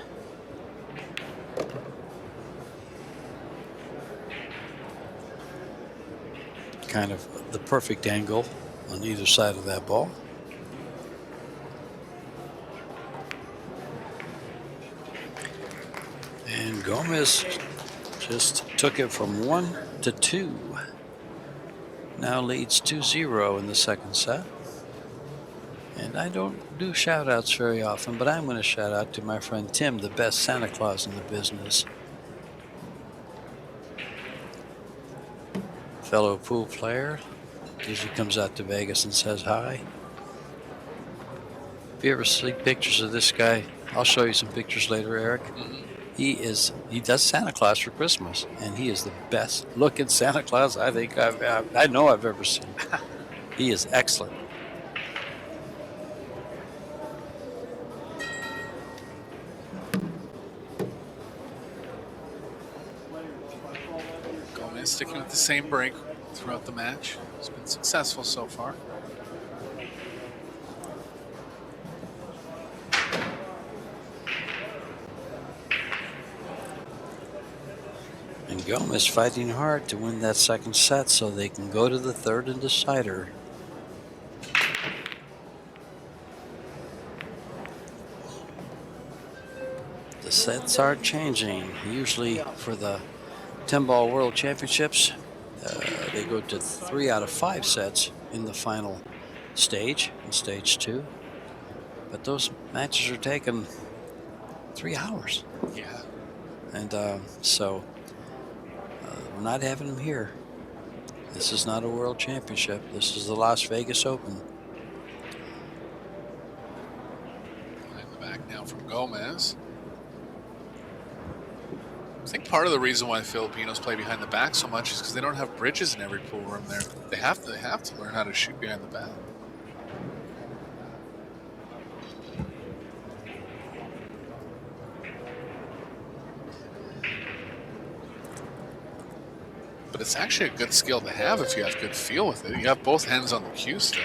Kind of the perfect angle on either side of that ball. And Gomez just took it from 1 to 2. Now leads 2-0 in the second set. And I don't do shout outs very often, but I'm going to shout out to my friend Tim, the best Santa Claus in the business. Fellow pool player, usually comes out to Vegas and says hi. If you ever see pictures of this guy, I'll show you some pictures later, Eric. He does Santa Claus for Christmas, and he is the best looking Santa Claus I think I know I've ever seen. He is excellent. Gomez sticking with the same break throughout the match. It's been successful so far. And Gomez fighting hard to win that second set so they can go to the third and decider. The sets are changing. Usually for the 10-ball World Championships, they go to 3 out of 5 sets in the final stage, in stage 2. But those matches are taking 3 hours. Yeah. And so we're not having them here. This is not a World Championship. This is the Las Vegas Open. In the back now from Gomez. I think part of the reason why Filipinos play behind the back so much is because they don't have bridges in every pool room there. They have to learn how to shoot behind the back. But it's actually a good skill to have if you have good feel with it. You have both hands on the cue still.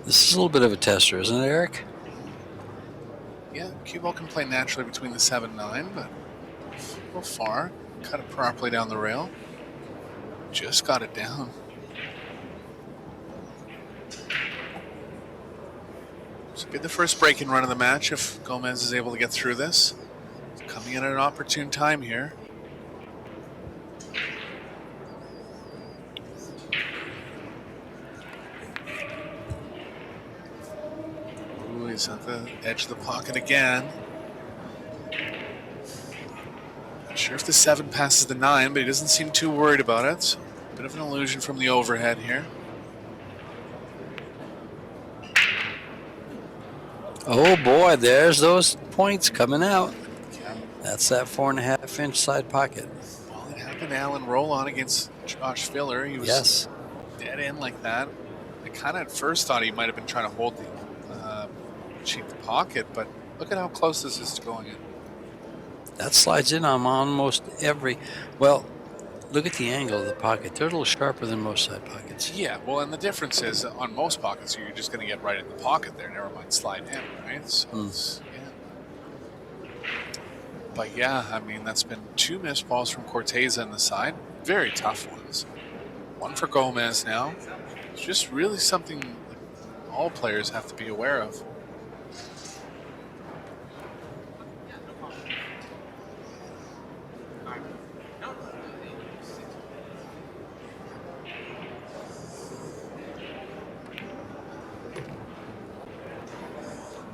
This is a little bit of a tester, isn't it, Eric? Yeah, cue ball can play naturally between the 7-9, but go far, cut it properly down the rail. Just got it down. So be the first break and run of the match if Gomez is able to get through this. Coming in at an opportune time here. Ooh, he's at the edge of the pocket again. Not sure if the 7 passes the 9, but he doesn't seem too worried about it. So bit of an illusion from the overhead here. Oh boy, there's those points coming out. That's that 4.5-inch side pocket. Well, it happened to Alan roll on against Josh Filler. He was dead in like that. I kind of at first thought he might have been trying to hold the cheat the pocket, but look at how close this is to going in. That slides in on almost every. Well, look at the angle of the pocket. They're a little sharper than most side pockets. Yeah, well, and the difference is on most pockets, you're just going to get right in the pocket there. Never mind slide in, right? So yeah. But yeah, I mean, that's been 2 missed balls from Corteza on the side. Very tough ones. 1 for Gomez now. It's just really something all players have to be aware of.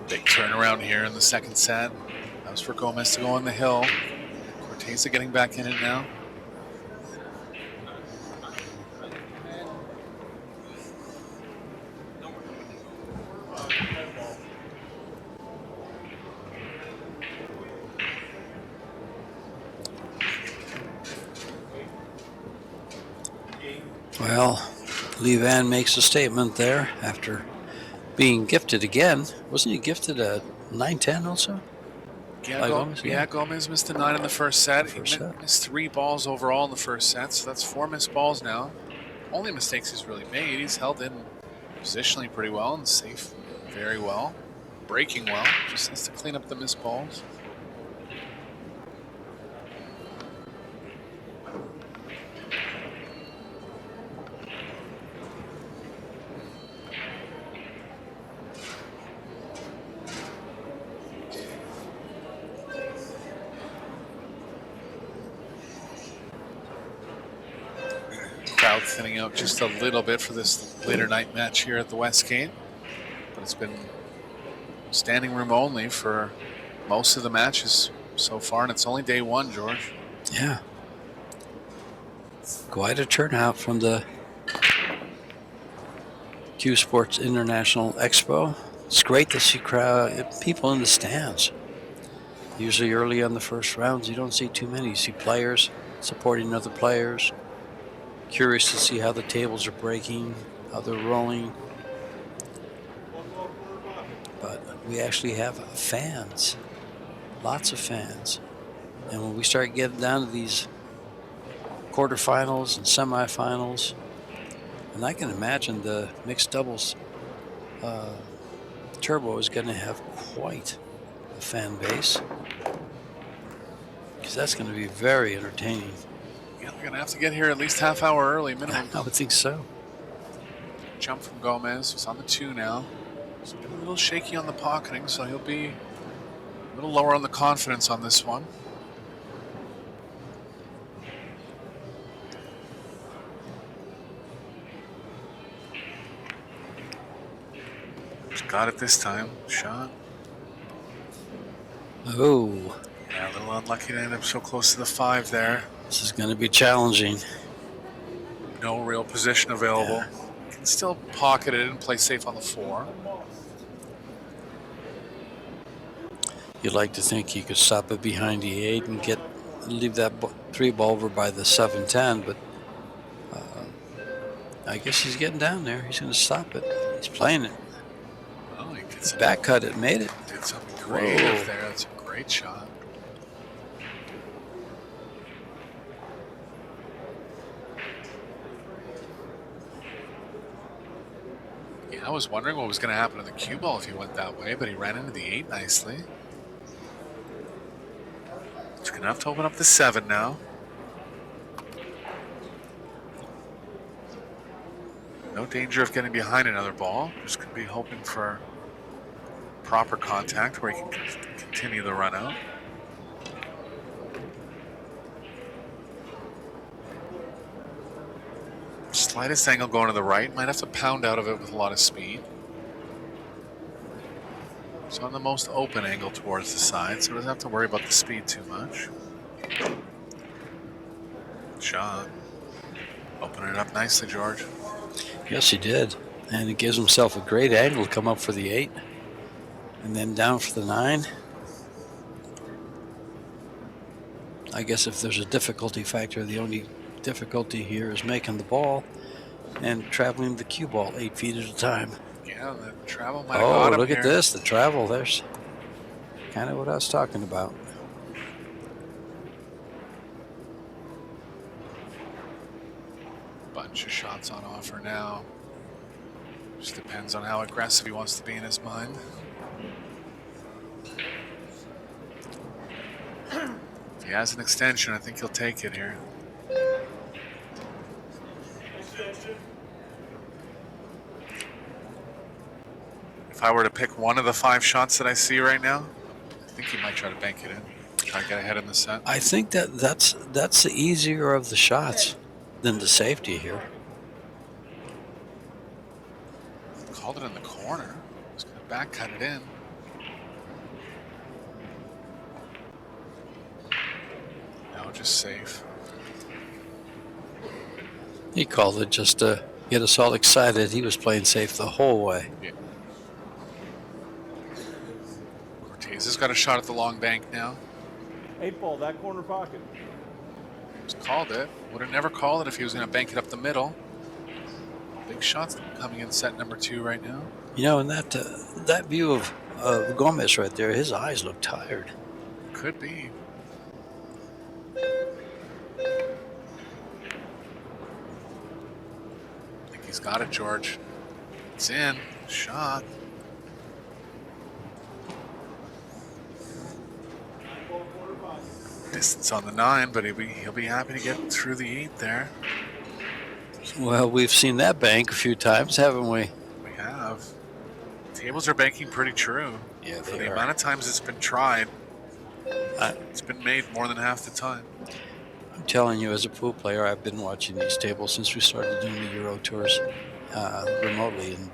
Big turnaround here in the second set. That was for Gomez to go on the hill. Corteza getting back in it now. Well, Iwan makes a statement there after being gifted again. Wasn't he gifted a 9-10 also? Yeah, Gomez? Yeah, Gomez missed a 9 in the first set. First set. Missed 3 balls overall in the first set, so that's 4 missed balls now. Only mistakes he's really made. He's held in positionally pretty well and safe very well. Breaking well. Just has to clean up the missed balls. Crowd thinning out just a little bit for this later night match here at the Westgate. But it's been standing room only for most of the matches so far, and it's only day 1, George. Yeah. Quite a turnout from the Q Sports International Expo. It's great to see people in the stands. Usually early on the first rounds, you don't see too many. You see players supporting other players, curious to see how the tables are breaking, how they're rolling. But we actually have fans, lots of fans. And when we start getting down to these quarterfinals and semifinals, and I can imagine the mixed doubles turbo is going to have quite a fan base, because that's going to be very entertaining. Yeah, we're going to have to get here at least half hour early minimum. I would think so. Jump from Gomez. He's on the 2 now. He's been a little shaky on the pocketing, so he'll be a little lower on the confidence on this one. He's got it this time. Shot. Oh. Yeah, a little unlucky to end up so close to the 5 there. This is going to be challenging. No real position available. Yeah. Can still pocket it and play safe on the 4. You'd like to think he could stop it behind the 8 and leave that 3 ball over by the 7-10, but I guess he's getting down there. He's going to stop it. He's playing it. Well, he did some, Back cut it, made it. did something creative there. That's a great shot. Yeah, I was wondering what was going to happen to the cue ball if he went that way, but he ran into the 8 nicely. He's going to have to open up the 7 now. No danger of getting behind another ball. Just going to be hoping for proper contact where he can continue the run out. Slightest angle going to the right. Might have to pound out of it with a lot of speed. It's on the most open angle towards the side, so doesn't have to worry about the speed too much. Shot. Opening it up nicely, George. Yes, he did. And he gives himself a great angle to come up for the 8. And then down for the 9. I guess if there's a difficulty factor, the only difficulty here is making the ball and traveling the cue ball 8 feet at a time. Yeah, the travel might have got him look here. at this. The travel. There's kind of what I was talking about. Bunch of shots on offer now. Just depends on how aggressive he wants to be in his mind. If he has an extension, I think he'll take it here. If I were to pick one of the 5 shots that I see right now, I think he might try to bank it in. Try to get ahead in the set. I think that's the easier of the shots than the safety here. Called it in the corner. He's going to back cut it in. No, just safe. He called it just to get us all excited. He was playing safe the whole way. Yeah. Corteza's got a shot at the long bank now. 8 ball, that corner pocket. Just called it. Would have never called it if he was going to bank it up the middle. Big shots coming in set number 2 right now. You know, and that view of Gomez right there, his eyes look tired. Could be. I think he's got it, George. It's in. Shot. Distance on the 9, but he'll be happy to get through the 8 there. Well, we've seen that bank a few times, haven't we? We have. Tables are banking pretty true. Yeah, For they the are. amount of times it's been tried, it's been made more than half the time. I'm telling you, as a pool player, I've been watching these tables since we started doing the Euro tours remotely, and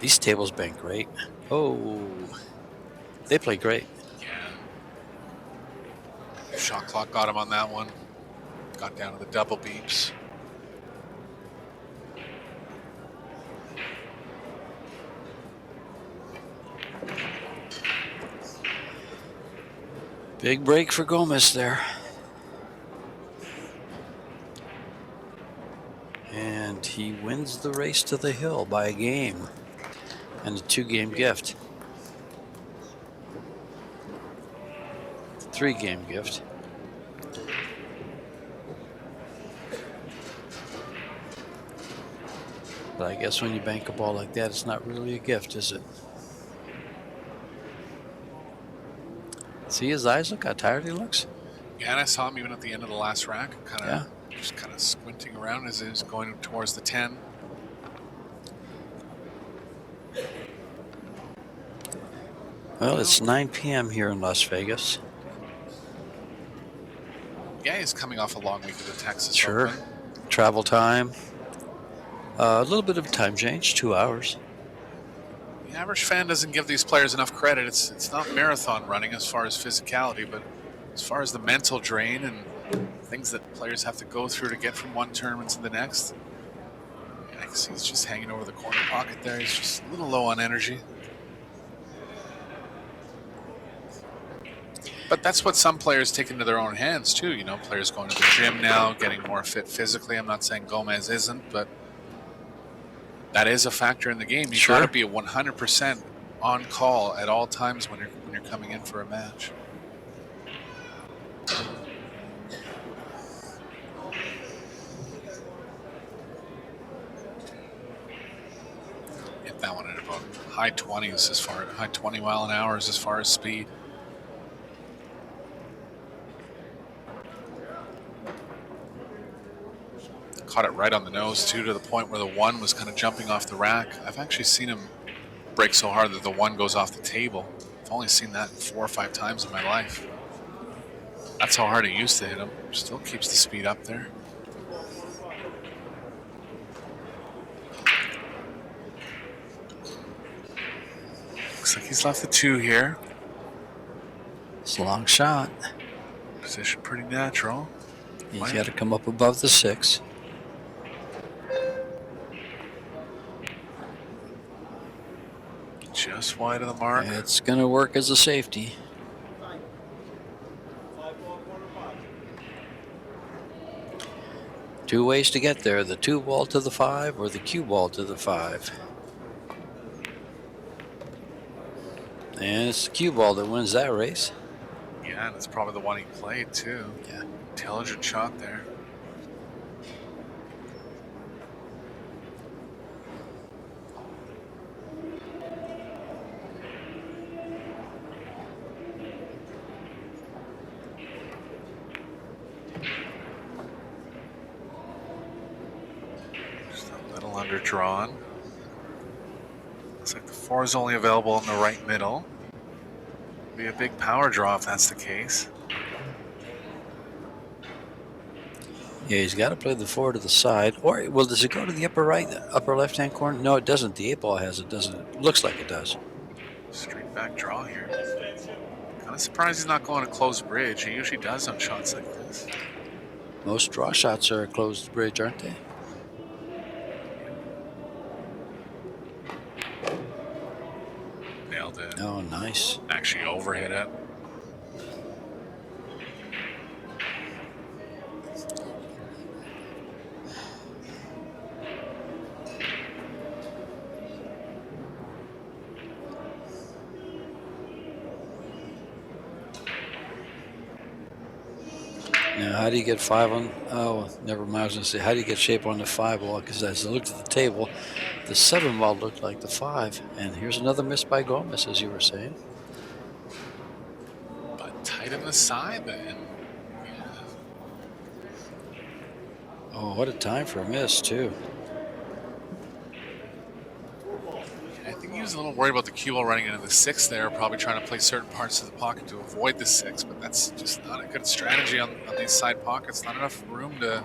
these tables bank great. Oh, they play great. Yeah. Shot clock got him on that one. got down to the double beeps. Big break for Gomez there. And he wins the race to the hill by a game and a 2-game gift. 3-game gift. But I guess when you bank a ball like that, it's not really a gift, is it? See his eyes? Look how tired he looks. Yeah, and I saw him even at the end of the last rack, just kind of squinting around as he was going towards the 10. Well, it's 9 p.m. here in Las Vegas. Yeah, he's coming off a long week of the Texas Sure. Open. Travel time. A little bit of time change, 2 hours. The average fan doesn't give these players enough credit. It's not marathon running as far as physicality, but as far as the mental drain and things that players have to go through to get from one tournament to the next. Yeah, I can see he's just hanging over the corner pocket there. He's just a little low on energy. But that's what some players take into their own hands too. You know, players going to the gym now, getting more fit physically. I'm not saying Gomez isn't, but that is a factor in the game. You've Sure. got to be 100% on call at all times when you're coming in for a match. Hit that one at about high 20s high 20 mile an hour as far as speed. Caught it right on the nose too, to the point where the 1 was kind of jumping off the rack. I've actually seen him break so hard that the 1 goes off the table. I've only seen that 4 or 5 times in my life. That's how hard it used to hit him. Still keeps the speed up there. Looks like he's left the 2 here. It's a long shot. Position pretty natural. He's got to come up above the 6. Just wide of the mark. It's going to work as a safety. Two ways to get there, the 2 ball to the 5 or the cue ball to the 5. And it's the cue ball that wins that race. Yeah, and it's probably the one he played too. Yeah. Intelligent shot there. Just a little underdrawn. Looks like the 4 is only available in the right middle. Be a big power draw if that's the case. Yeah, he's got to play the 4 to the side. Or, well, does it go to the upper right, upper left-hand corner? No, it doesn't. The 8 ball has it, doesn't it? Looks like it does. Straight back draw here. Kind of surprised he's not going to close bridge. He usually does on shots like this. Most draw shots are a closed bridge, aren't they? Nailed it. Oh, nice. Actually overhit it. Now, how do you get 5 on? Oh, never mind. I was going to say, how do you get shape on the 5 ball? Because as I looked at the table, the 7 ball looked like the 5. And here's another miss by Gomez, as you were saying. But tight in the side, and yeah. Oh, what a time for a miss, too. I think he was a little worried about the cue ball running into the 6 there, probably trying to play certain parts of the pocket to avoid the 6, but that's just not a good strategy on these side pockets. Not enough room to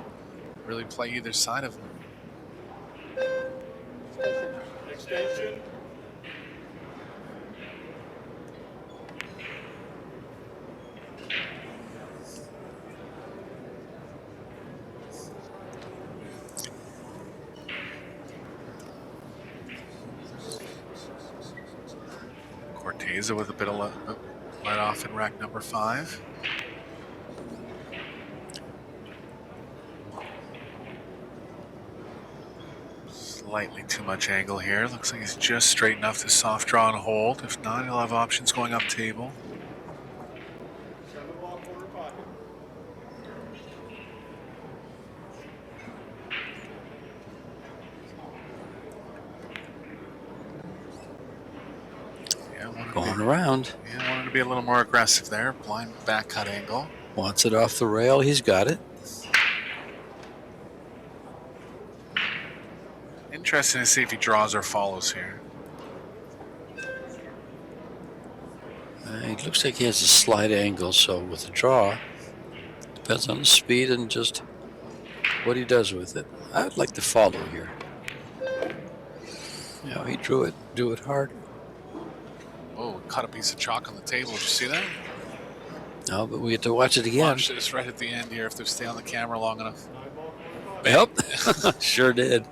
really play either side of them. Extension. Corteza with a bit of let off in rack number 5. Slightly too much angle here. Looks like he's just straight enough to soft draw and hold. If not, he'll have options going up table. 7 ball quarter pocket. Yeah, Going around. Yeah, wanted to be a little more aggressive there. Blind back cut angle. Wants it off the rail. He's got it. Interesting to see if he draws or follows here. It looks like he has a slight angle, so with the draw, depends on the speed and just what he does with it. I would like to follow here. Yeah, he drew it hard. Oh, cut a piece of chalk on the table. Did you see that? No, but we get to watch it again. Watch this right at the end here if they stay on the camera long enough. 9 ball quarter pocket. Yep, sure did.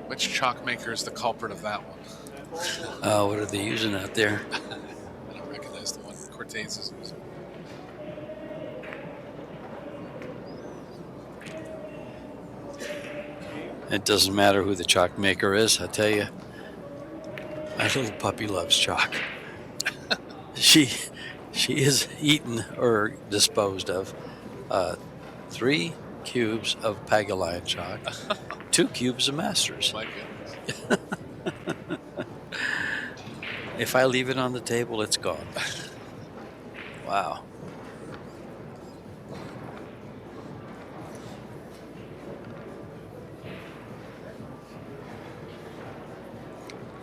Which chalk maker is the culprit of that one? 10 ball quarter. What are they using out there? I don't recognize the one Cortez is using. It doesn't matter who the chalk maker is, I tell you. My little puppy loves chalk. She is eaten or disposed of 3 cubes of Pagalion chalk, 2 cubes of Masters. My goodness. If I leave it on the table, it's gone. Wow.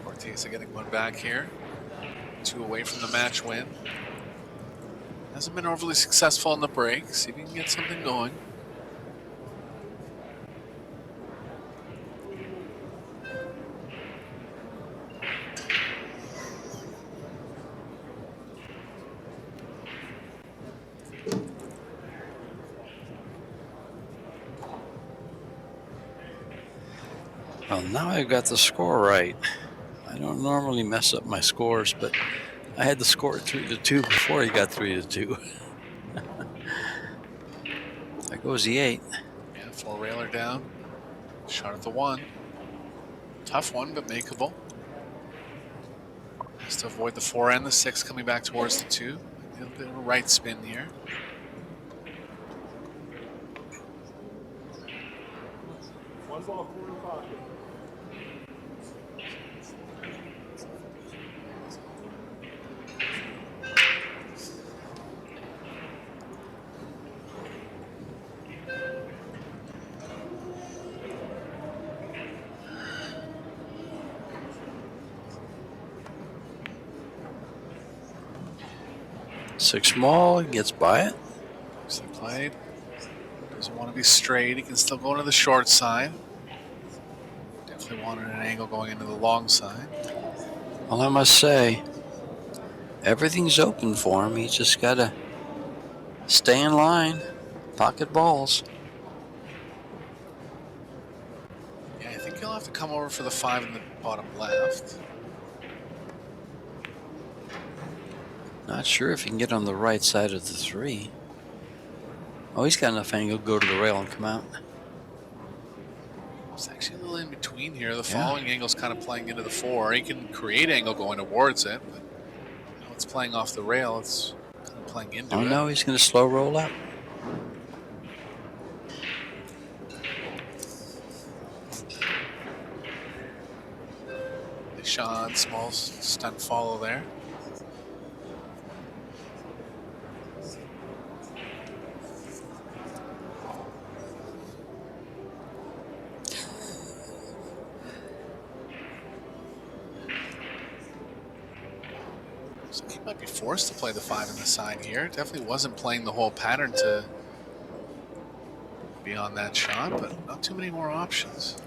Corteza getting one back here. 2 away from the match win. Hasn't been overly successful in the break. See if he can get something going. Well, now I've got the score right. I don't normally mess up my scores, but I had the score 3-2 before he got 3-2. There goes the 8. Yeah, 4 railer down. Shot at the 1. Tough one, but makeable. Has to avoid the 4 and the 6 coming back towards the 2. A little bit of a right spin here. One ball quarter pocket. Six small, he gets by it. Nicely played. Doesn't want to be straight. He can still go into the short side. Definitely wanted an angle going into the long side. Well, I must say, everything's open for him. He's just got to stay in line, pocket balls. Yeah, I think he'll have to come over for the 5 in the bottom left. Not sure if he can get on the right side of the 3. Oh, he's got enough angle to go to the rail and come out. It's actually a little in between here. The Yeah. following angle's kind of playing into the 4. He can create angle going towards it, but now it's playing off the rail. It's kind of playing into Oh, it. no, he's going to slow roll out. Shot, small stunt follow there. So he might be forced to play the 5 in the side here. Definitely wasn't playing the whole pattern to be on that shot, but not too many more options.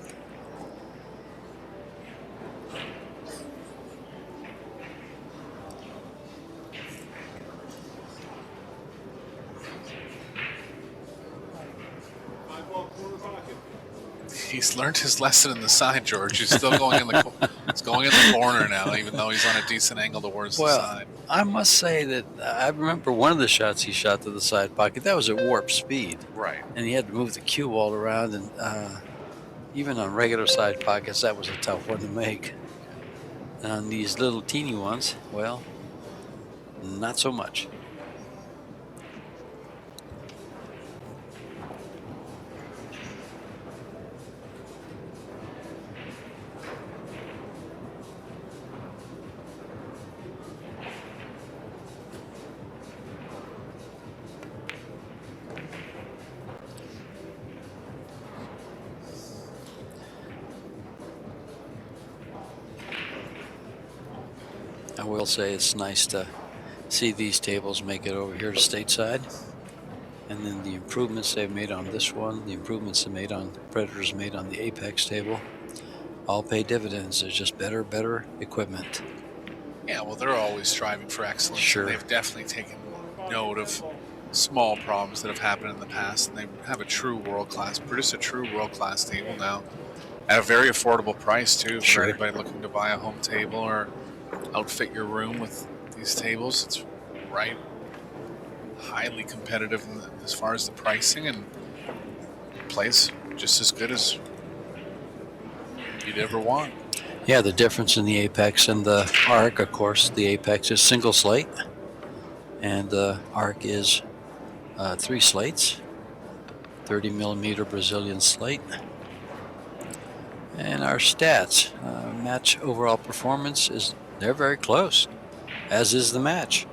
He's learned his lesson in the side, George. He's still going in the he's going in the corner now, even though he's on a decent angle towards the side. I must say that I remember one of the shots he shot to the side pocket. That was at warp speed. Right. And he had to move the cue ball around. And even on regular side pockets, that was a tough one to make. And on these little teeny ones, well, not so much. I will say it's nice to see these tables make it over here to stateside. And then the improvements they've made on this one, the improvements they made on Predators made on the Apex table, all pay dividends. There's just better equipment. Yeah, well, they're always striving for excellence. Sure. They've definitely taken note of small problems that have happened in the past, and they have a true produce a true world-class table now at a very affordable price, too, for Sure. anybody looking to buy a home table or outfit your room with these tables. It's highly competitive as far as the pricing, and plays just as good as you'd ever want. Yeah, the difference in the Apex and the Arc, of course, the Apex is single slate, and the Arc is 3 slates, 30 millimeter Brazilian slate. And our stats, match overall performance they're very close, as is the match.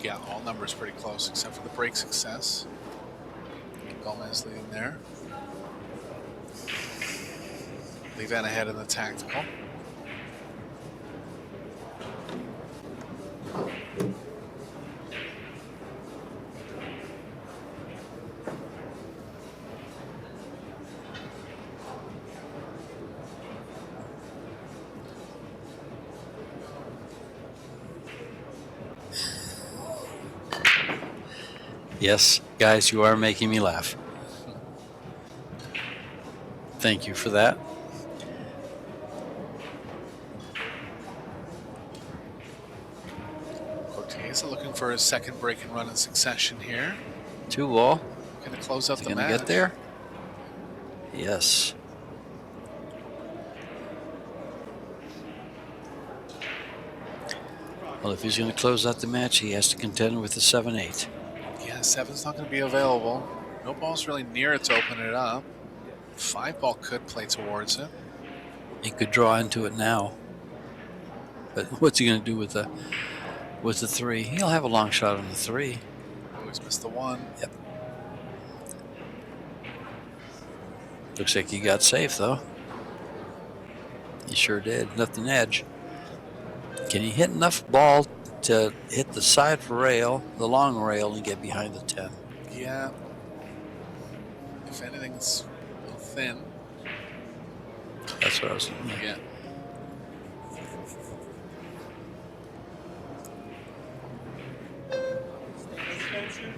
Yeah, all numbers pretty close except for the break success. Gomez leading there. Levan ahead in the tactical. Yes, guys, you are making me laugh. Thank you for that. Corteza looking for his second break and run in succession here. 2-all. Going to close out Is the he gonna match. get there? Yes. Well, if he's going to close out the match, he has to contend with the 7-8. Yeah, 7's not going to be available. No ball's really near it to open it up. 5 ball could play towards it. He could draw into it now. But what's he going to do with the 3? He'll have a long shot on the 3. Always missed the 1. Yep. Looks like he got safe, though. He sure did. Nothing edge. Can he hit enough ball to hit the side rail, the long rail, and get behind the 10? Yeah. If anything, it's a little thin. That's what I was thinking. Yeah. Extension.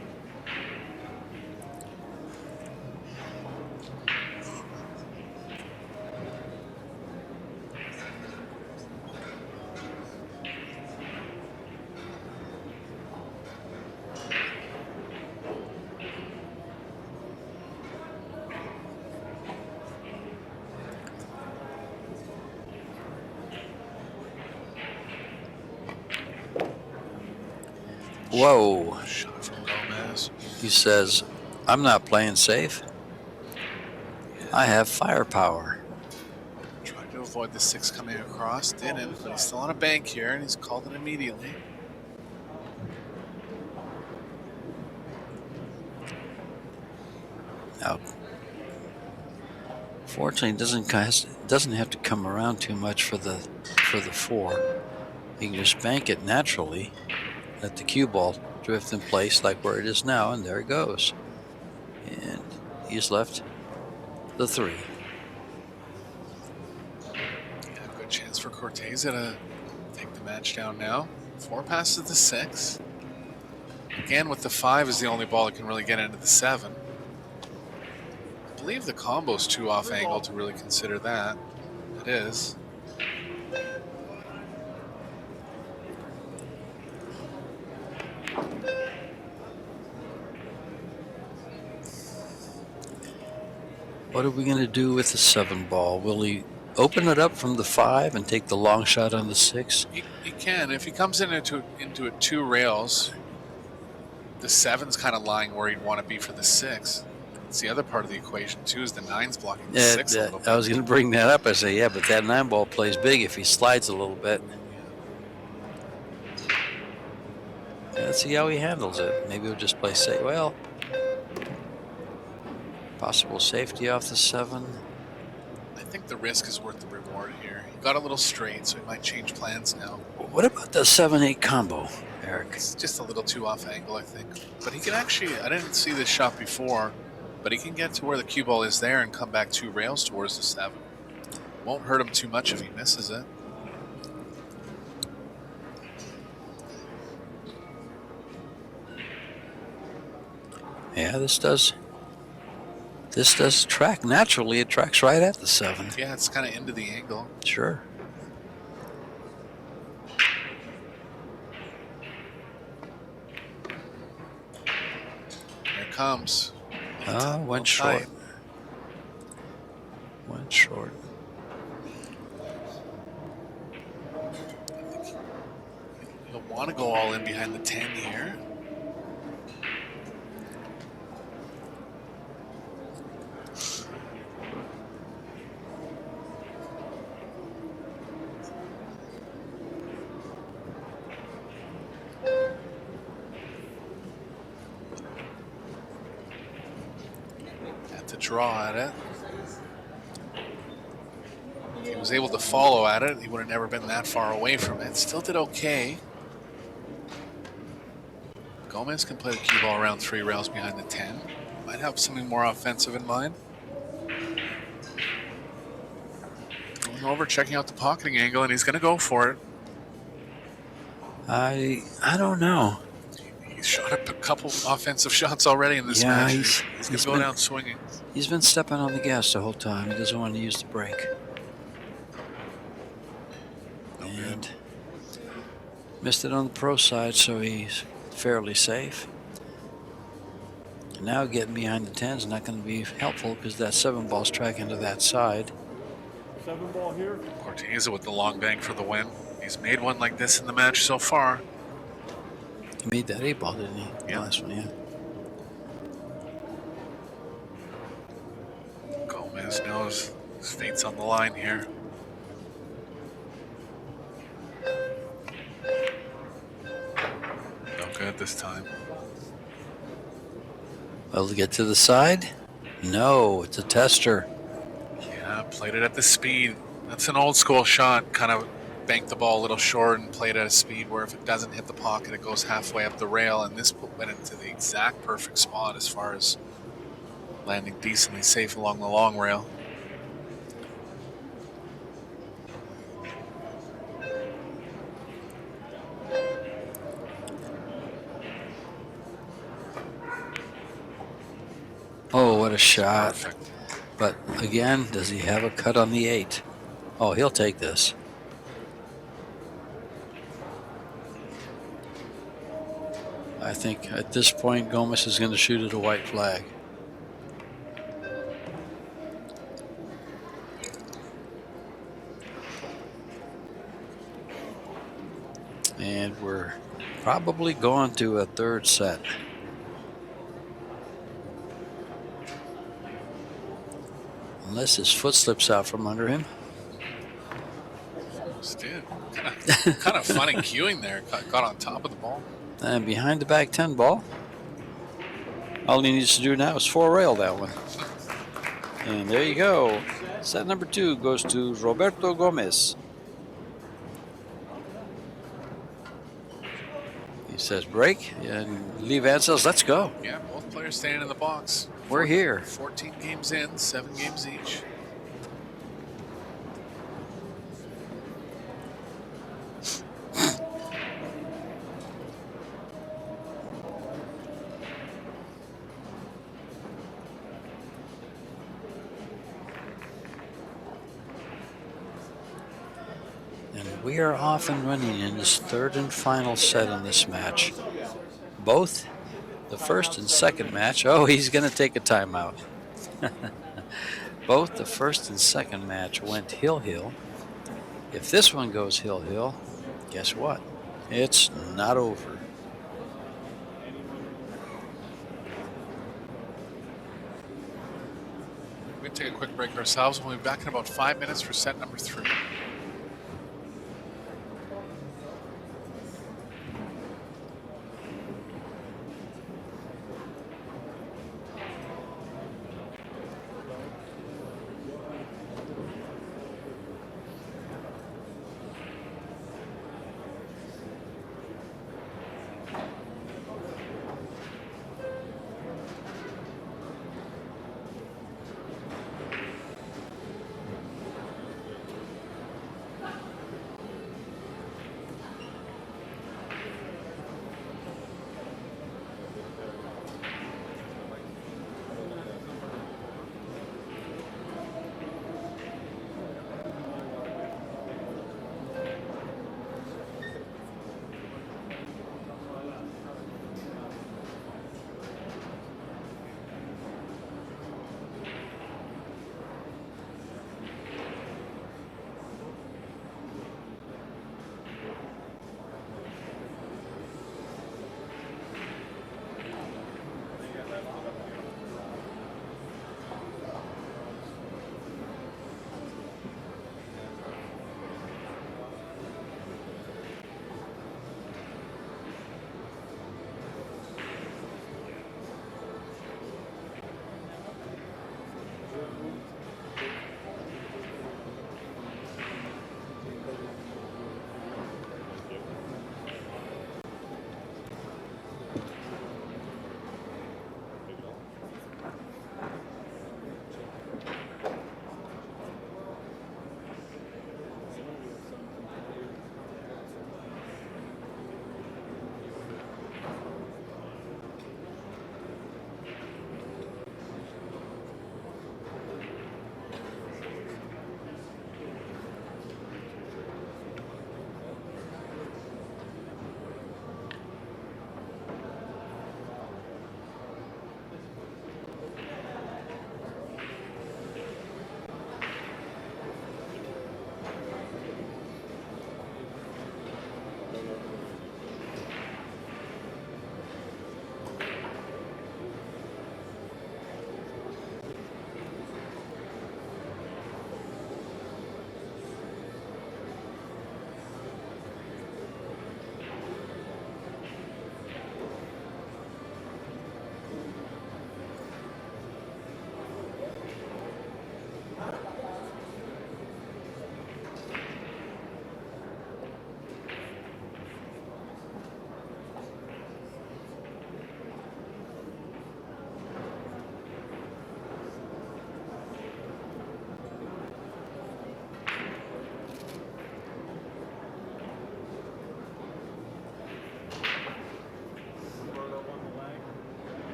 Whoa. Shot from Gomez. He says, I'm not playing safe. I have firepower. Tried to avoid the 6 coming across. Didn't, but he's still on a bank here, and he's called it immediately. Now, fortunately, it doesn't have to come around too much for the 4. You can just bank it naturally. Let the cue ball drift in place like where it is now, and there it goes. And he's left the 3. Yeah, good chance for Corteza to take the match down now. 4 passes the 6. Again, with the 5 is the only ball that can really get into the 7. believe the combo's too off angle to really consider that. It is. What are we going to do with the 7 ball? Will he open it up from the 5 and take the long shot on the 6? He can. If he comes into it 2 rails, the 7's kind of lying where he'd want to be for the 6. It's the other part of the equation too, is the 9's blocking the 6 a little bit. I was going to bring that up. I say, yeah, but that 9 ball plays big if he slides a little bit. Let's see how he handles it. Maybe he'll just play safe. Well, possible safety off the 7. I think the risk is worth the reward here. He got a little straight, so he might change plans now. What about the 7-8 combo, Eric? It's just a little too off angle, I think. But he can actually, I didn't see this shot before, but he can get to where the cue ball is there and come back 2 rails towards the 7. Won't hurt him too much if he misses it. Yeah, this does track. Naturally, it tracks right at the 7. Yeah, it's kind of into the angle. Sure. Here it comes. Went short. Went short. I think he'll want to go all in behind the 10 here. Draw at it. If he was able to follow at it, he would have never been that far away from it. Still did okay. Gomez can play the cue ball around 3 rails behind the 10. Might have something more offensive in mind. Going over, checking out the pocketing angle, and he's going to go for it. I don't know. He's shot a couple offensive shots already in this match. He's going to go down swinging. He's been stepping on the gas the whole time. He doesn't want to use the brake. And missed it on the pro side, so he's fairly safe. And now getting behind the 10 is not going to be helpful because that 7 ball's tracking to that side. 7 ball here. Corteza with the long bank for the win. He's made one like this in the match so far. He made that 8 ball, didn't he? Yeah. The last one, yeah. Gomez knows his fate's on the line here. No good this time. Will it get to the side? No, it's a tester. Yeah, played it at the speed. That's an old school shot. Kind of banked the ball a little short and played at a speed where if it doesn't hit the pocket, it goes halfway up the rail. And this went into the exact perfect spot as far as landing decently safe along the long rail. Oh, what a shot. Perfect. But again, does he have a cut on the 8? Oh, he'll take this. I think at this point, Gomez is going to shoot at a white flag. And we're probably going to a 3rd set. Unless his foot slips out from under him. Almost did. Kind of funny cueing there. Got on top of the ball. And behind the back 10 ball. All he needs to do now is 4 rail that one. And there you go. Set number 2 goes to Roberto Gomez. He says break, and Lee Van says let's go. Yeah, both players standing in the box. We're here. 14 games in, 7 games each. we are off and running in this third and final set in this match. Both the first and second match. Oh, he's going to take a timeout. Both the first and second match went hill-hill. If this one goes hill-hill, guess what? It's not over. We're going to take a quick break ourselves. We'll be back in about 5 minutes for set number 3.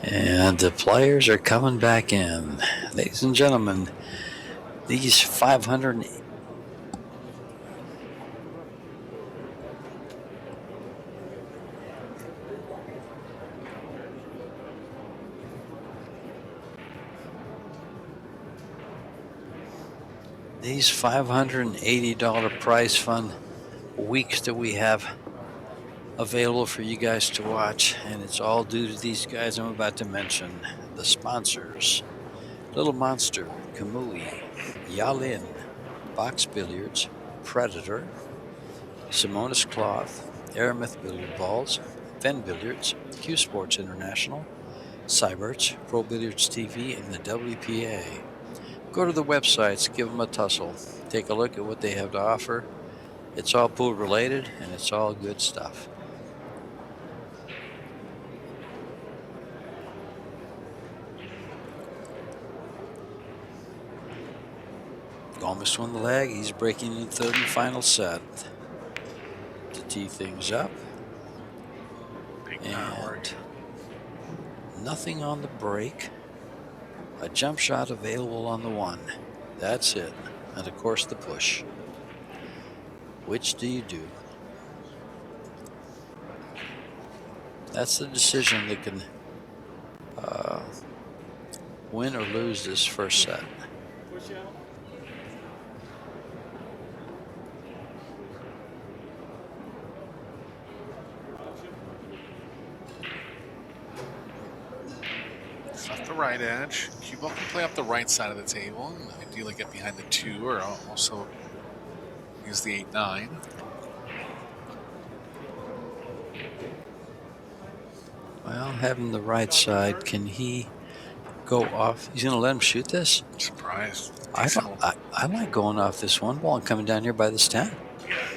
And the players are coming back in. Ladies and gentlemen, these 500 these $580 prize fund weeks that we have available for you guys to watch, and it's all due to these guys I'm about to mention. The sponsors: Little Monster, Kamui, Yalin, Box Billiards, Predator, Simonis Cloth, Aramith Billiard Balls, Fen Billiards, Q Sports International, Seyberts, Pro Billiards TV, and the WPA. Go to the websites, give them a tussle, take a look at what they have to offer. It's all pool related, and it's all good stuff. Almost won the leg. He's breaking in third and final set to tee things up. And nothing on the break. A jump shot available on the 1. That's it. And of course the push. Which do you do? That's the decision that can win or lose this first set. Push out. It's off the right edge. Cue ball can play up the right side of the table. And ideally get behind the 2 or also use the 8-9. Well, having the right side, can he go off? He's going to let him shoot this? Surprise. I like going off this 1 ball and coming down here by this 10.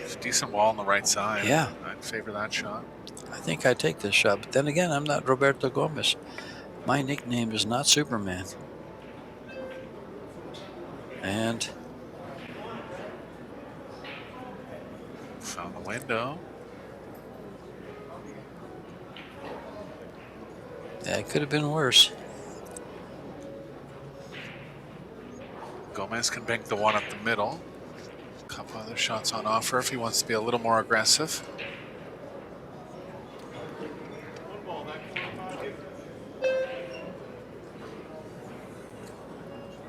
It's a decent wall on the right side. Yeah. I'd favor that shot. I think I take this shot. But then again, I'm not Roberto Gomez. My nickname is not Superman. And found the window. that could have been worse. Gomez can bank the 1 up the middle. A couple other shots on offer if he wants to be a little more aggressive.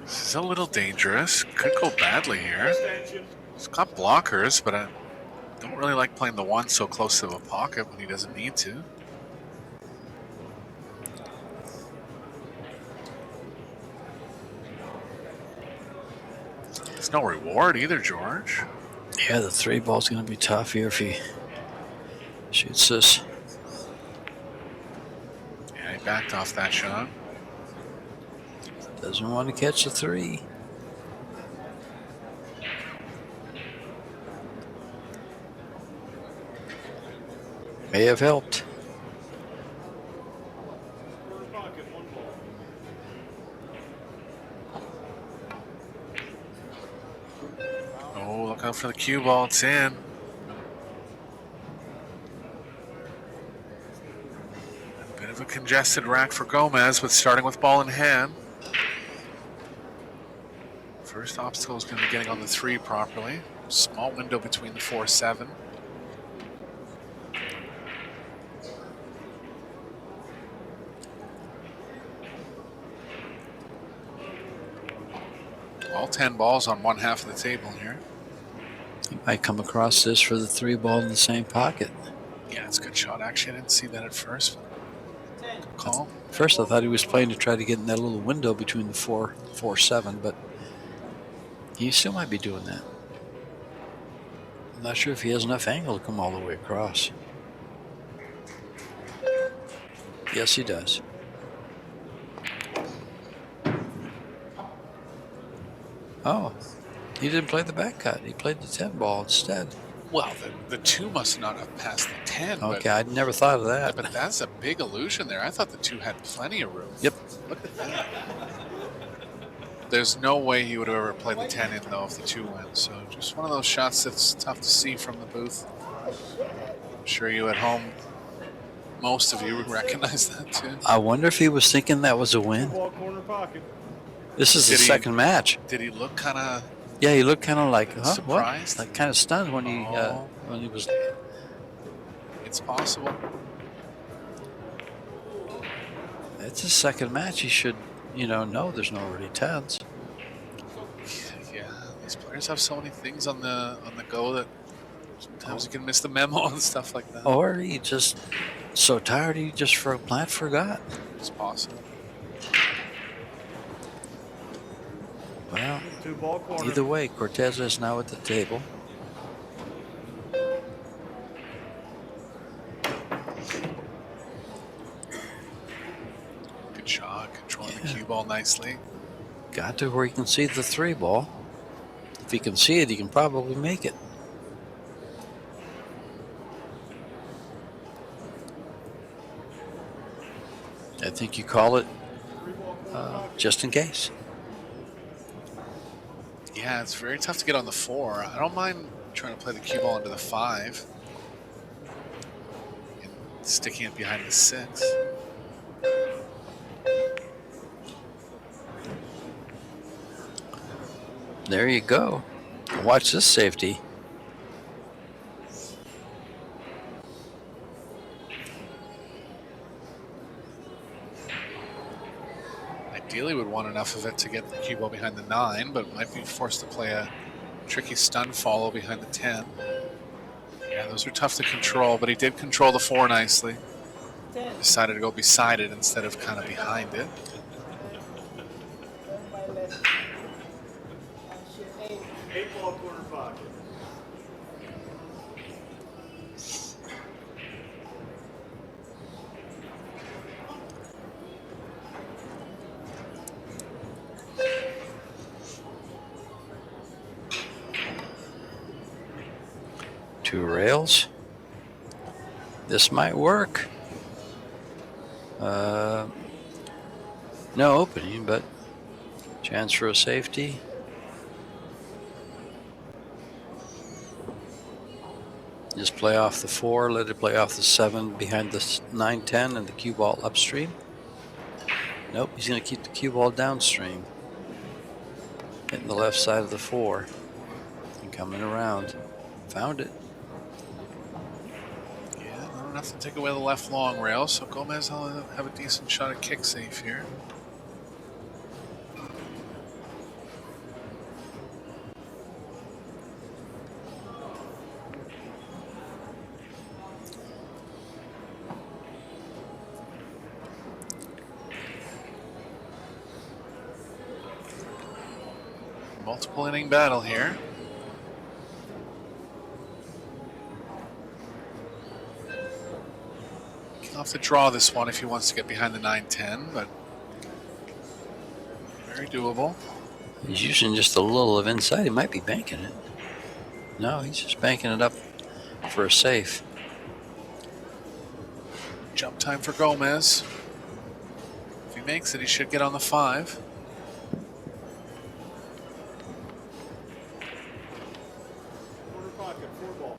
This is a little dangerous. Could go badly here. He's got blockers, but I don't really like playing the 1 so close to the pocket when he doesn't need to. There's no reward either, George. Yeah, the 3 ball's going to be tough here if he shoots this. Yeah, he backed off that shot. Doesn't want to catch the 3. May have helped. Oh, look out for the cue ball. It's in. A bit of a congested rack for Gomez, but starting with ball in hand. First obstacle is going to be getting on the 3 properly. Small window between the 4-7. All 10 balls on one half of the table here. He might come across this for the 3 ball in the same pocket. Yeah, it's a good shot. Actually, I didn't see that at first. Good call. First, I thought he was playing to try to get in that little window between the 4-7, but he still might be doing that. I'm not sure if he has enough angle to come all the way across. Yes, he does. Oh, he didn't play the back cut. He played the 10 ball instead. Well, the 2 must not have passed the 10. Okay, I'd never thought of that. But that's a big illusion there. I thought the 2 had plenty of room. Yep. Look at that. There's no way he would have ever played the 10 in, though, if the 2 went. So just one of those shots that's tough to see from the booth. I'm sure you at home, most of you recognize that, too. I wonder if he was thinking that was a win. Ball corner pocket. This is the second match. Did he look kind of... Yeah, he looked kind of like, huh, surprised? what? Like kind of stunned when he was. It's possible. It's his second match. He should, know there's no already 10s. Yeah, these players have so many things on the go that sometimes you can miss the memo and stuff like that. Or he just so tired he just flat forgot. It's possible. Well, 2 ball corner. either way, Corteza is now at the table. Good shot, controlling the cue ball nicely. Got to where he can see the 3 ball. If he can see it, he can probably make it. I think you call it just in case. Yeah, it's very tough to get on the 4. I don't mind trying to play the cue ball into the 5 and sticking it behind the 6. There you go. Watch this safety. Ideally would want enough of it to get the cue ball behind the 9, but might be forced to play a tricky stun follow behind the 10. Yeah, those are tough to control, but he did control the 4 nicely. Decided to go beside it instead of kind of behind it. Eight ball corner pocket. Two rails. This might work. No opening, but chance for a safety. Just play off the 4, let it play off the 7 behind the 9-10 and the cue ball upstream. Nope, he's going to keep the cue ball downstream. Hitting the left side of the 4 and coming around. Found it. Yeah, not enough to take away the left long rail, so Gomez will have a decent shot at kick safe here. Multiple inning battle here. He'll have to draw this one if he wants to get behind the 9-10, but very doable. He's using just a little of inside. He might be banking it. No, he's just banking it up for a safe. Jump time for Gomez. If he makes it, he should get on the 5. Corner pocket, 4 ball.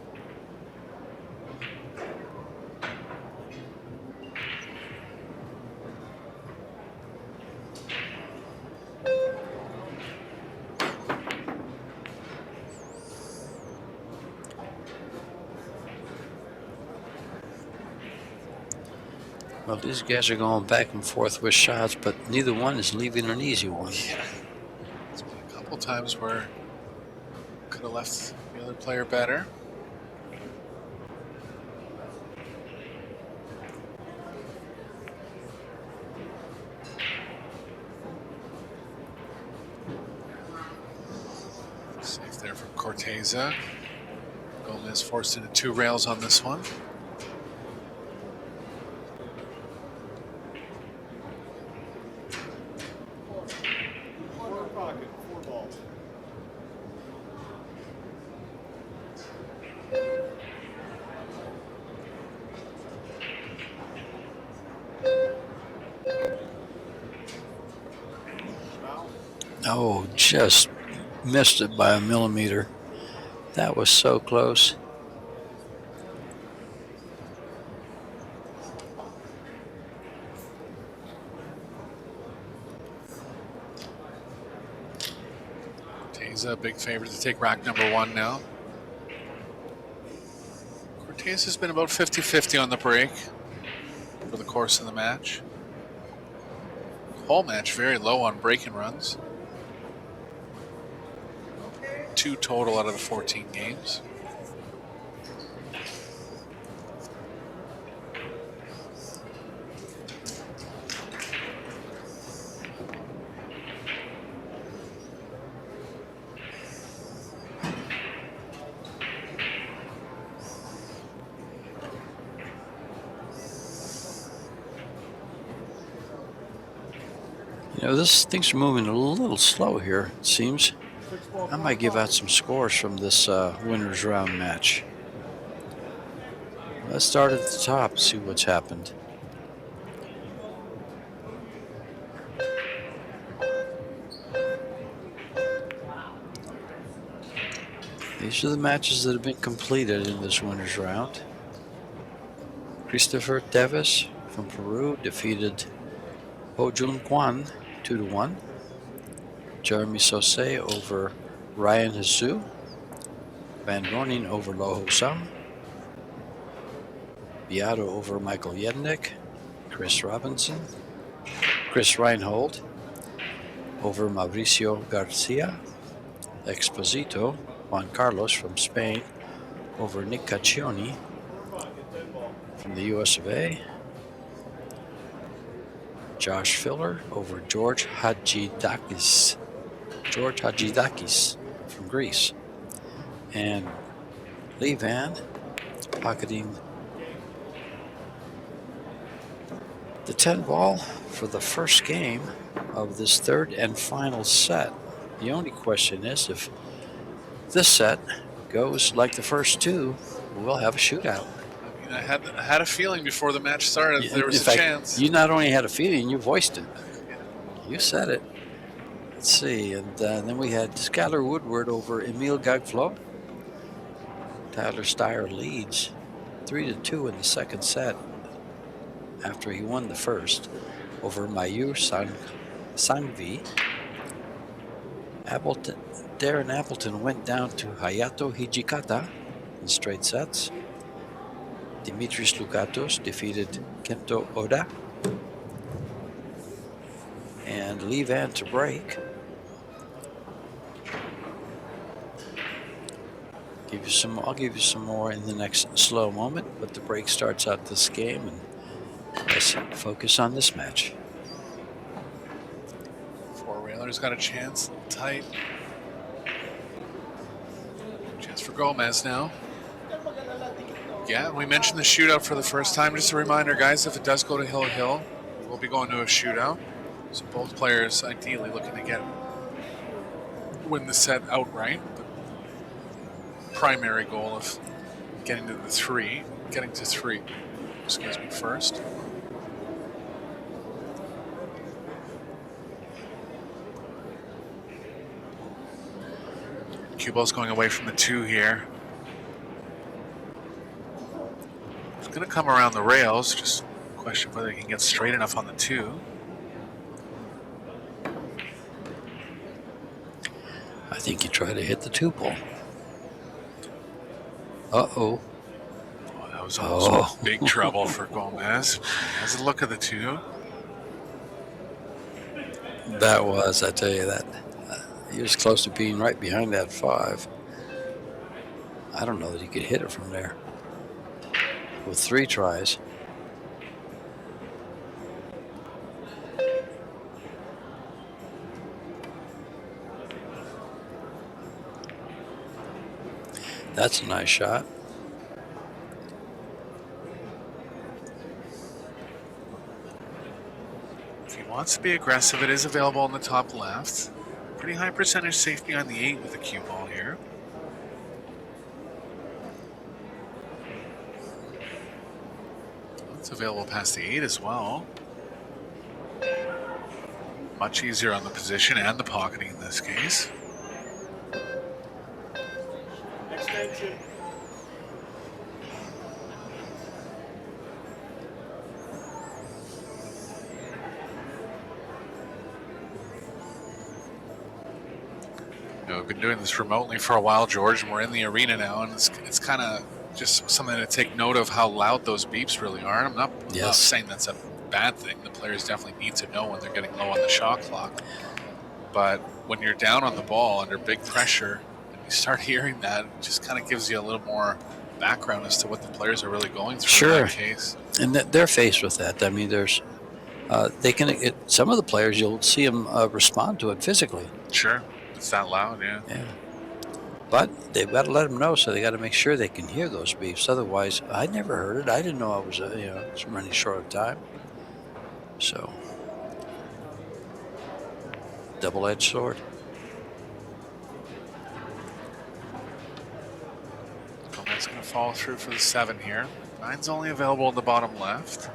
Well, these guys are going back and forth with shots, but neither one is leaving an easy one. Yeah. There's been a couple times where could have left the other player better. Safe there from Corteza. Gomez forced into 2 rails on this one. Corner pocket, 4 ball. Foul. Oh, just missed it by a millimeter. That was so close. Corteza, a big favorite to take rack number 1 now. Corteza's been about 50-50 on the break for the course of the match. Whole match very low on break-and runs. 2 total out of the 14 games. You know, things are moving a little slow here, it seems. 6 ball. I might give out some scores from this winner's round match. Let's start at the top and see what's happened. These are the matches that have been completed in this winner's round. Christopher Teves from Peru defeated Ho Jun Kwan 2-1. Jeremy Sausset over Ryan Hasu. Van Dorning over Loho Sum. Beato over Michael Yednick. Chris Robinson. Chris Reinhold over Mauricio Garcia. Exposito Juan Carlos from Spain over Nick Caccioni from the US of A. Josh Filler over George Hagidakis. George Hagidakis from Greece. And Lee Van pocketing the 10 ball for the first game of this third and final set. The only question is, if this set goes like the first two, we'll have a shootout. I mean, I had a feeling before the match started there was In a fact, chance. You not only had a feeling, you voiced it. You said it. Let's see. And then we had Skylar Woodward over Emil Gagflo. Tyler Steyer leads 3-2 in the second set after he won the first over Mayur Sangvi. Darren Appleton went down to Hayato Hijikata in straight sets. Dimitris Lukatos defeated Kento Oda. And Lee Van to break. I'll give you some more in the next slow moment, but the break starts out this game, and let's focus on this match. Four-wheeler's got a chance, tight. Chance for Gomez now. Yeah, we mentioned the shootout for the first time. Just a reminder, guys, if it does go to Hill, we'll be going to a shootout. So both players ideally looking to win the set outright. But primary goal of getting to three first. Cue ball's going away from the 2 here. It's going to come around the rails. Just a question of whether he can get straight enough on the 2. I think you try to hit the 2 ball. Uh-oh. Oh, that was also big trouble for Gomez. Has a look at the 2. That was, I tell you that. He was close to being right behind that 5. I don't know that he could hit it from there. With 3 tries. That's a nice shot. If he wants to be aggressive, it is available on the top left. Pretty high percentage safe behind the 8 with the cue ball here. It's available past the 8 as well. Much easier on the position and the pocketing in this case. Extension. You know, we've been doing this remotely for a while, George, and we're in the arena now, and it's kind of just something to take note of how loud those beeps really are. I'm not saying that's a bad thing. The players definitely need to know when they're getting low on the shot clock. But when you're down on the ball under big pressure, and you start hearing that, it just kind of gives you a little more background as to what the players are really going through in that case. And they're faced with that. I mean, there's some of the players, you'll see them respond to it physically. Sure. It's that loud, yeah. Yeah. But they've got to let them know, so they got to make sure they can hear those beeps. Otherwise, I never heard it. I didn't know I was, was running short of time. So, double-edged sword. Gomez going to follow through for the 7 here. 9's only available in the bottom left.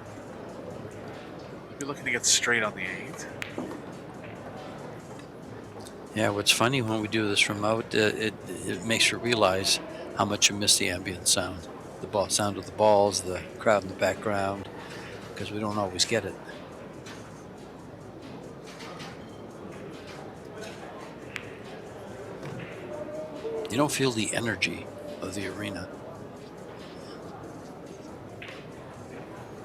Maybe looking to get straight on the 8. Yeah, what's funny when we do this remote, it makes you realize how much you miss the ambient sound. The sound of the balls, the crowd in the background, because we don't always get it. You don't feel the energy of the arena.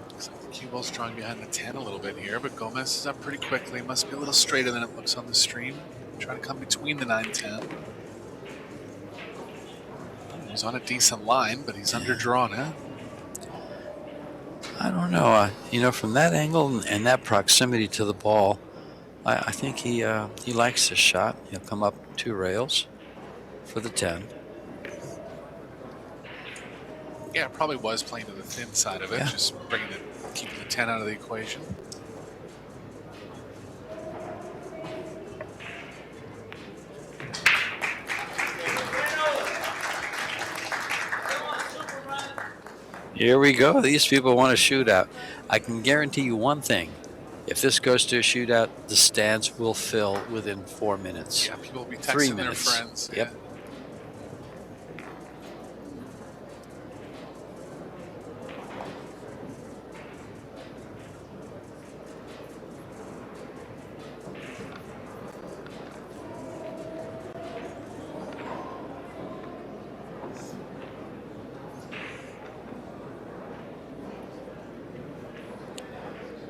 Looks like the cue ball's drawing behind the 10 a little bit here, but Gomez is up pretty quickly. Must be a little straighter than it looks on the stream. Trying to come between the 9-10. He's on a decent line, but he's underdrawn it. I don't know. You know, from that angle and that proximity to the ball, I think he likes this shot. He'll come up 2 rails for the 10. Yeah, it probably was playing to the thin side of it, Yeah. just keeping the 10 out of the equation. Here we go. These people want a shootout. I can guarantee you one thing. If this goes to a shootout, the stands will fill within 4 minutes. Yeah, people will be 3 texting their minutes. friends. Yep. Yeah.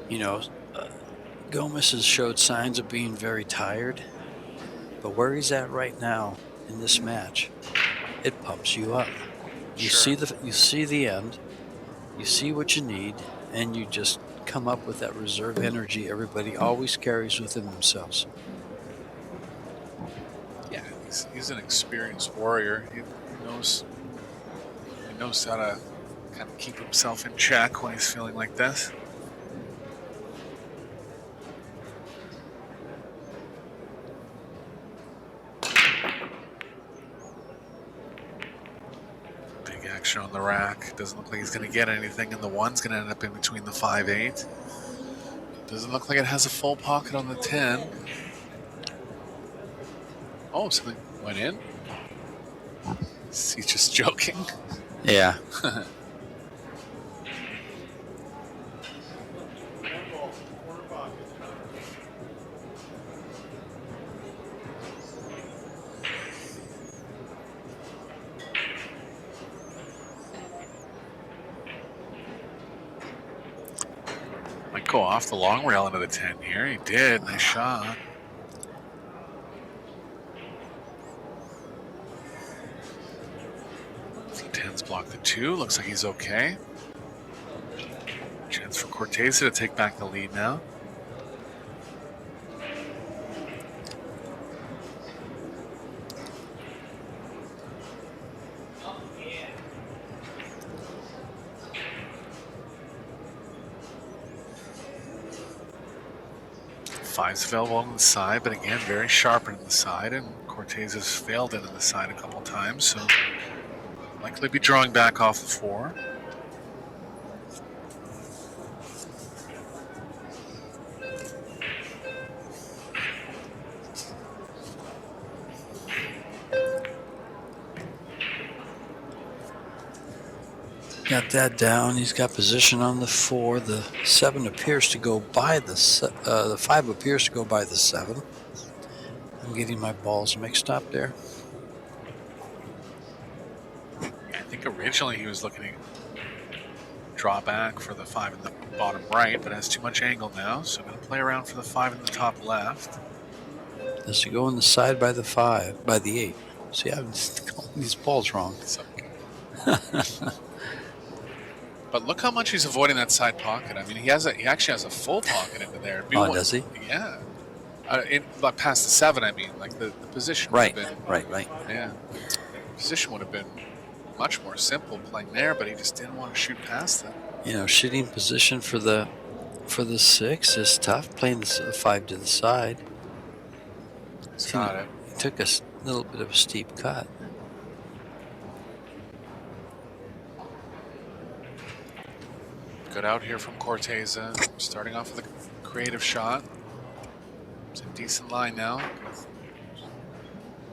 You know, Gomez has showed signs of being very tired, but where he's at right now in this match, it pumps you up. You Sure. see the end, you see what you need, and you just come up with that reserve energy everybody always carries within themselves. Yeah, he's an experienced warrior. He knows how to kind of keep himself in check when he's feeling like this. Big action on the rack. Doesn't look like he's going to get anything, and the 1's going to end up in between the 5-8. Doesn't look like it has a full pocket on the 10. Oh, something went in. Is he just joking? Yeah. Might go off the long rail into the 10 here. He did. Nice shot. The 10's blocked the 2. Looks like he's okay. Chance for Corteza to take back the lead now. Five's available on the side, but again, very sharp in the side, and Corteza's failed into the side a couple times, so likely be drawing back off the 4. Got that down. He's got position on the 4. The 7 appears to go by the 5 appears to go by the 7. I'm getting my balls mixed up there. Yeah, I think originally he was looking to draw back for the 5 in the bottom right, but has too much angle now, so I'm going to play around for the 5 in the top left. Does he go in the side by the 5, by the 8? See, I'm calling these balls wrong. It's okay. But look how much he's avoiding that side pocket. I mean, he actually has a full pocket into there. Oh, does he? Yeah. Like past the 7, I mean, like the position Right, would have been. right. Yeah. The position would have been much more simple playing there, but he just didn't want to shoot past it. You know, shooting position for the 6 is tough. Playing the 5 to the side. He's got it. He took a little bit of a steep cut. Good out here from Corteza. Starting off with a creative shot. It's a decent line now.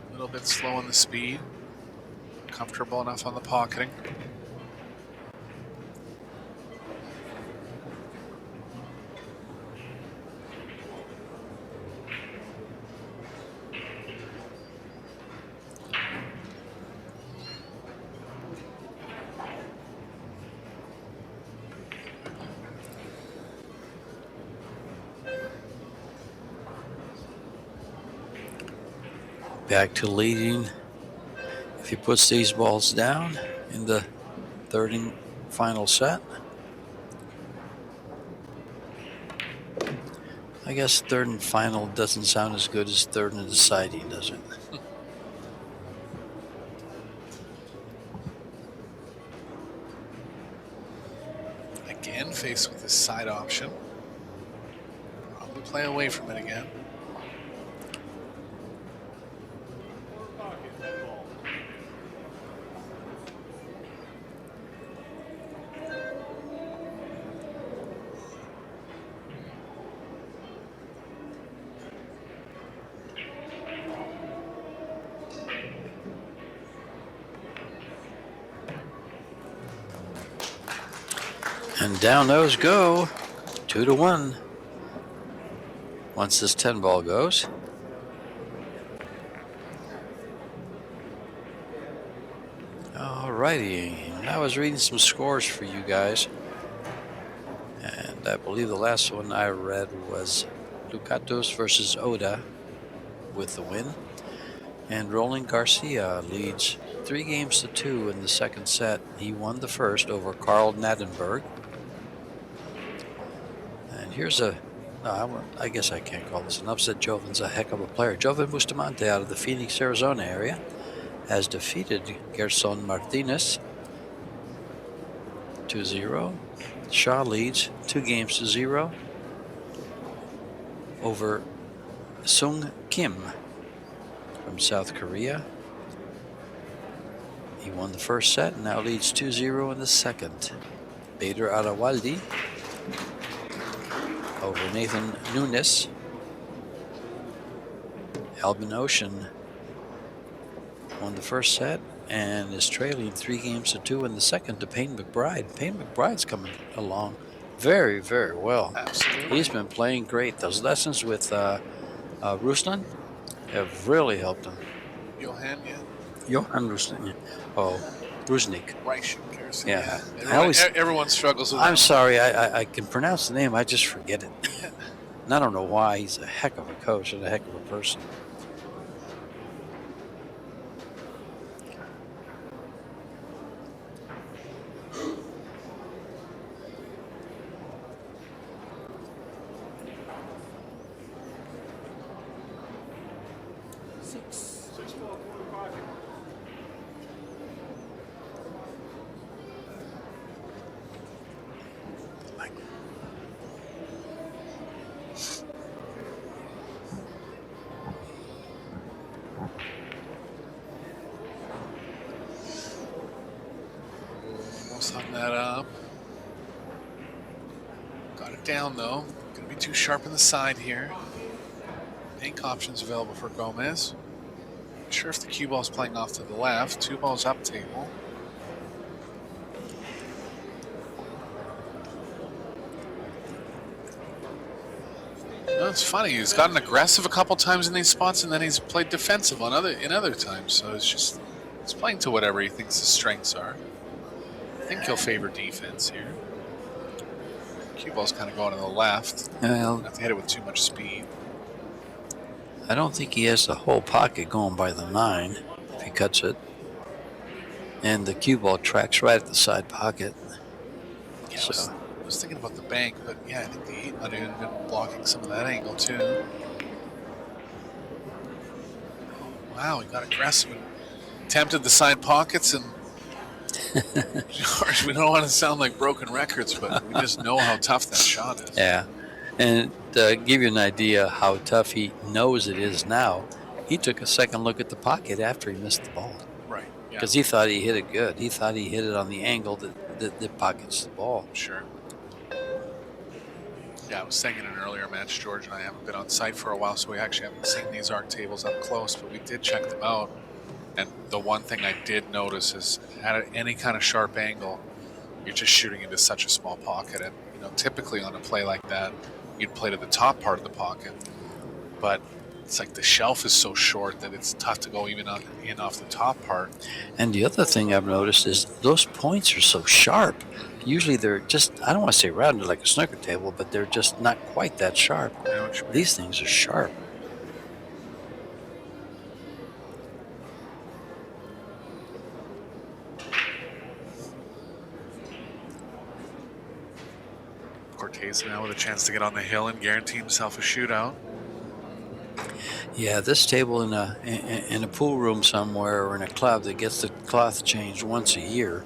A little bit slow on the speed. Comfortable enough on the pocketing. back to leading if he puts these balls down in the third and final set. I guess third and final doesn't sound as good as third and deciding, does it? Again, faced with this side option. Probably play away from it again. And down those go, 2-1. Once this 10 ball goes. Alrighty, I was reading some scores for you guys. And I believe the last one I read was Ducatos versus Oda with the win. And Roland Garcia leads 3-2 in the second set. He won the first over Carl Nadenberg. And here's I guess I can't call this an upset. Jovin's a heck of a player. Jovin Bustamante out of the Phoenix, Arizona area has defeated Gerson Martinez 2-0. Shaw leads 2-0 over Sung Kim from South Korea. He won the first set and now leads 2-0 in the second. Bader Arawaldi over Nathan Nunes. Albin Ocean won the first set and is trailing 3-2 in the second to Payne McBride. Payne McBride's coming along very, very well. Absolutely. He's been playing great. Those lessons with Ruslan have really helped him. Johan, yeah. Johan Ruslan. Oh, Rusnik. Reich, Yeah. Everyone struggles with I'm that. sorry, I can pronounce the name, I just forget it. And I don't know why. He's a heck of a coach and a heck of a person. Six ball, corner pocket. Almost hung that up. Got it down though. Gonna be too sharp in the side here. Pink options available for Gomez. Not sure if the cue ball's playing off to the left. 2 balls up table. No, it's funny. He's gotten aggressive a couple times in these spots, and then he's played defensive on other times. So he's playing to whatever he thinks his strengths are. I think he'll favor defense here. Cue ball's kind of going to the left. Well, Not to hit it with too much speed. I don't think he has the whole pocket going by the 9 if he cuts it. And the cue ball tracks right at the side pocket. Yeah, So I was thinking about the bank, but yeah, I think the 8 might have been blocking some of that angle too. Wow, he got aggressive and tempted the side pockets, and George, we don't want to sound like broken records, but we just know how tough that shot is. yeah. And to give you an idea how tough he knows it is now, he took a second look at the pocket after he missed the ball. Right. Yeah. Because he thought he hit it good. He thought he hit it on the angle that pockets the ball. Sure. Yeah, I was saying in an earlier match, George and I haven't been on site for a while, so we actually haven't seen these arc tables up close, but we did check them out. And the one thing I did notice is at any kind of sharp angle, you're just shooting into such a small pocket. And, you know, typically on a play like that, you'd play to the top part of the pocket. But it's like the shelf is so short that it's tough to go even in off the top part. And the other thing I've noticed is those points are so sharp. Usually they're just, I don't want to say rounded like a snooker table, but they're just not quite that sharp. I know what you mean. These things are sharp. Corteza now with a chance to get on the hill and guarantee himself a shootout. Yeah, this table in a pool room somewhere or in a club that gets the cloth changed once a year,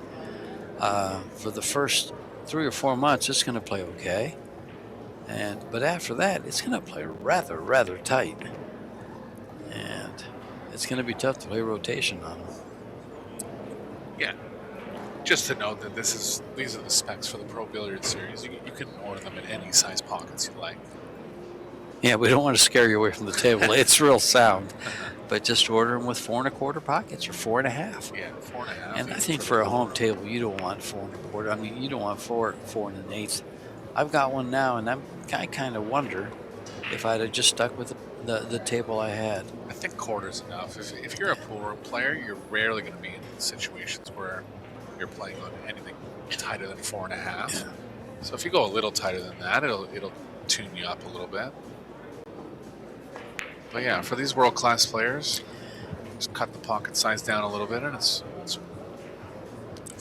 for the first 3 or 4 months, it's going to play okay, but after that, it's going to play rather tight, and it's going to be tough to play rotation on them. Yeah. Just to note that these are the specs for the Pro Billiard series. You can order them in any size pockets you like. Yeah, we don't want to scare you away from the table. It's real sound, but just order them with 4 1/4 pockets or 4 1/2. Yeah, 4 1/2. And I think for a home table, you don't want 4 1/4. I mean, you don't want 4 1/8. I've got one now, and I kind of wonder if I'd have just stuck with the table I had. I think quarter's enough. If you're a pool room player, you're rarely going to be in situations where you're playing on anything tighter than 4 1/2. Yeah. So if you go a little tighter than that, it'll tune you up a little bit. But yeah, for these world-class players, just cut the pocket size down a little bit, and it's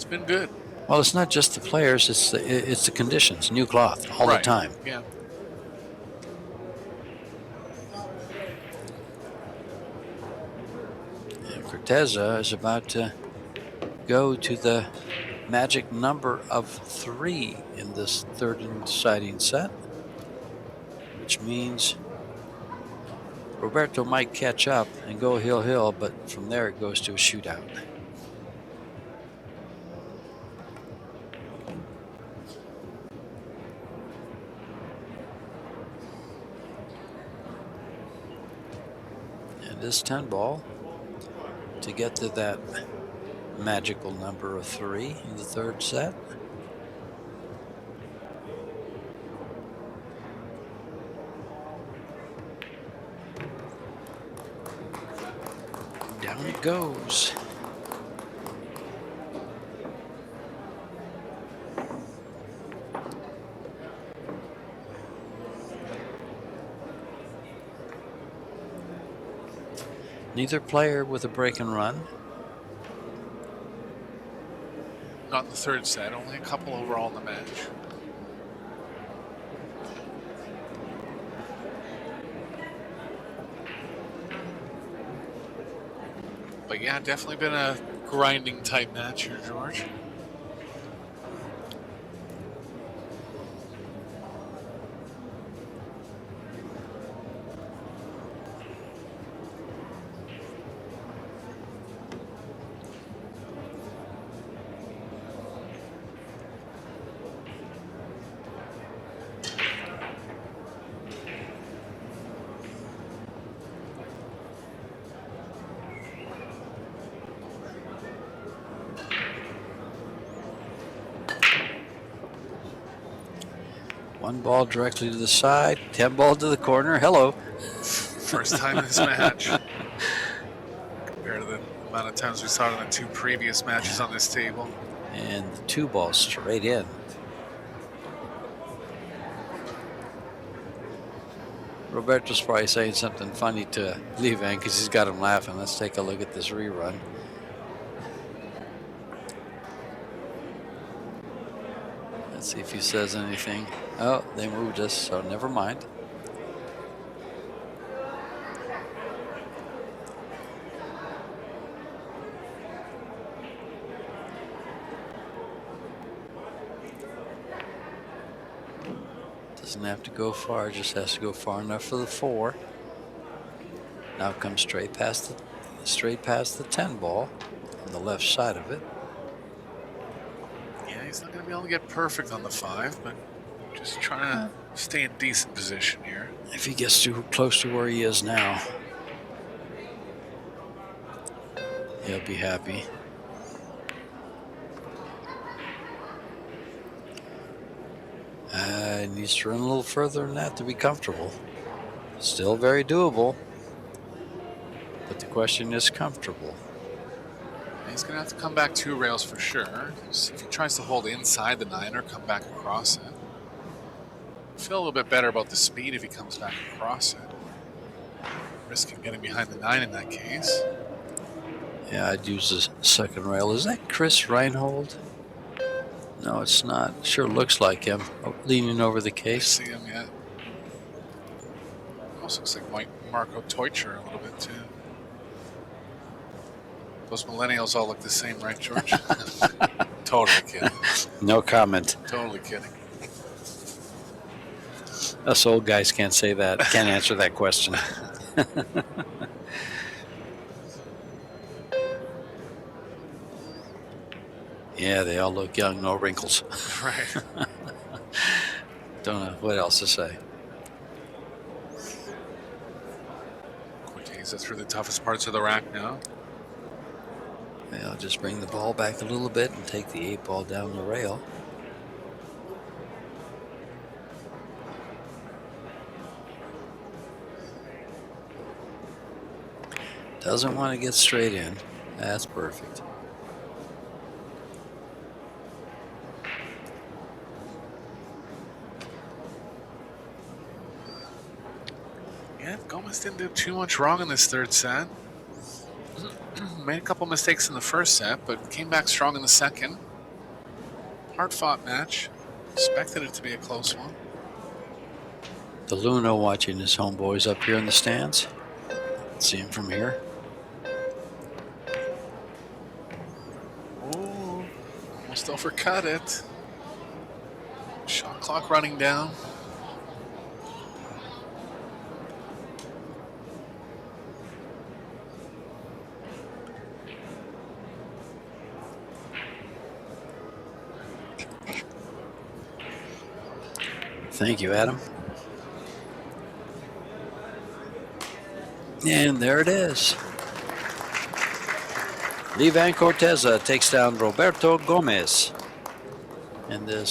been good. Well, it's not just the players; it's the conditions. New cloth all the time. Yeah. And Corteza is about to go to the magic number of 3 in this third and deciding set, which means Roberto might catch up and go hill, but from there it goes to a shootout. And this 10 ball to get to that magical number of 3 in the third set. Down it goes. Neither player with a break and run. Not in the third set, only a couple overall in the match. But yeah, definitely been a grinding type match here, George. One ball directly to the side, 10 ball to the corner. Hello. First time in this match. Compared to the amount of times we saw it in the 2 previous matches on this table. And the 2 balls straight in. Roberto's probably saying something funny to Iwan because he's got him laughing. Let's take a look at this rerun. Let's see if he says anything. Oh, they moved us, so never mind. Doesn't have to go far, just has to go far enough for the 4. Now comes straight past the 10 ball on the left side of it. Yeah, he's not going to be able to get perfect on the 5, but just trying to stay in decent position here. If he gets too close to where he is now, he'll be happy. He needs to run a little further than that to be comfortable. Still very doable, but the question is comfortable. He's going to have to come back 2 rails for sure. See if he tries to hold inside the 9 or come back across it. Feel a little bit better about the speed if he comes back across it. Risking getting behind the 9 in that case. Yeah, I'd use the second rail. Is that Chris Reinhold? No, it's not. Sure looks like him leaning over the I case. see him yet. Almost looks like Marco Teutcher a little bit too. Those millennials all look the same, right, George? Totally kidding. No comment. Totally kidding. Us old guys can't say that. Can't answer that question. Yeah, they all look young, no wrinkles. Right. Don't know what else to say. Corteza through the toughest parts of the rack now. Yeah, I'll just bring the ball back a little bit and take the 8-ball down the rail. Doesn't want to get straight in. That's perfect. Yeah, Gomez didn't do too much wrong in this third set. Made a couple mistakes in the first set, but came back strong in the second. Hard-fought match. Expected it to be a close one. The Luna watching his homeboys up here in the stands. See him from here. Ooh, almost overcut it. Shot clock running down. Thank you, Adam. And there it is. Ivan Corteza takes down Roberto Gomez in this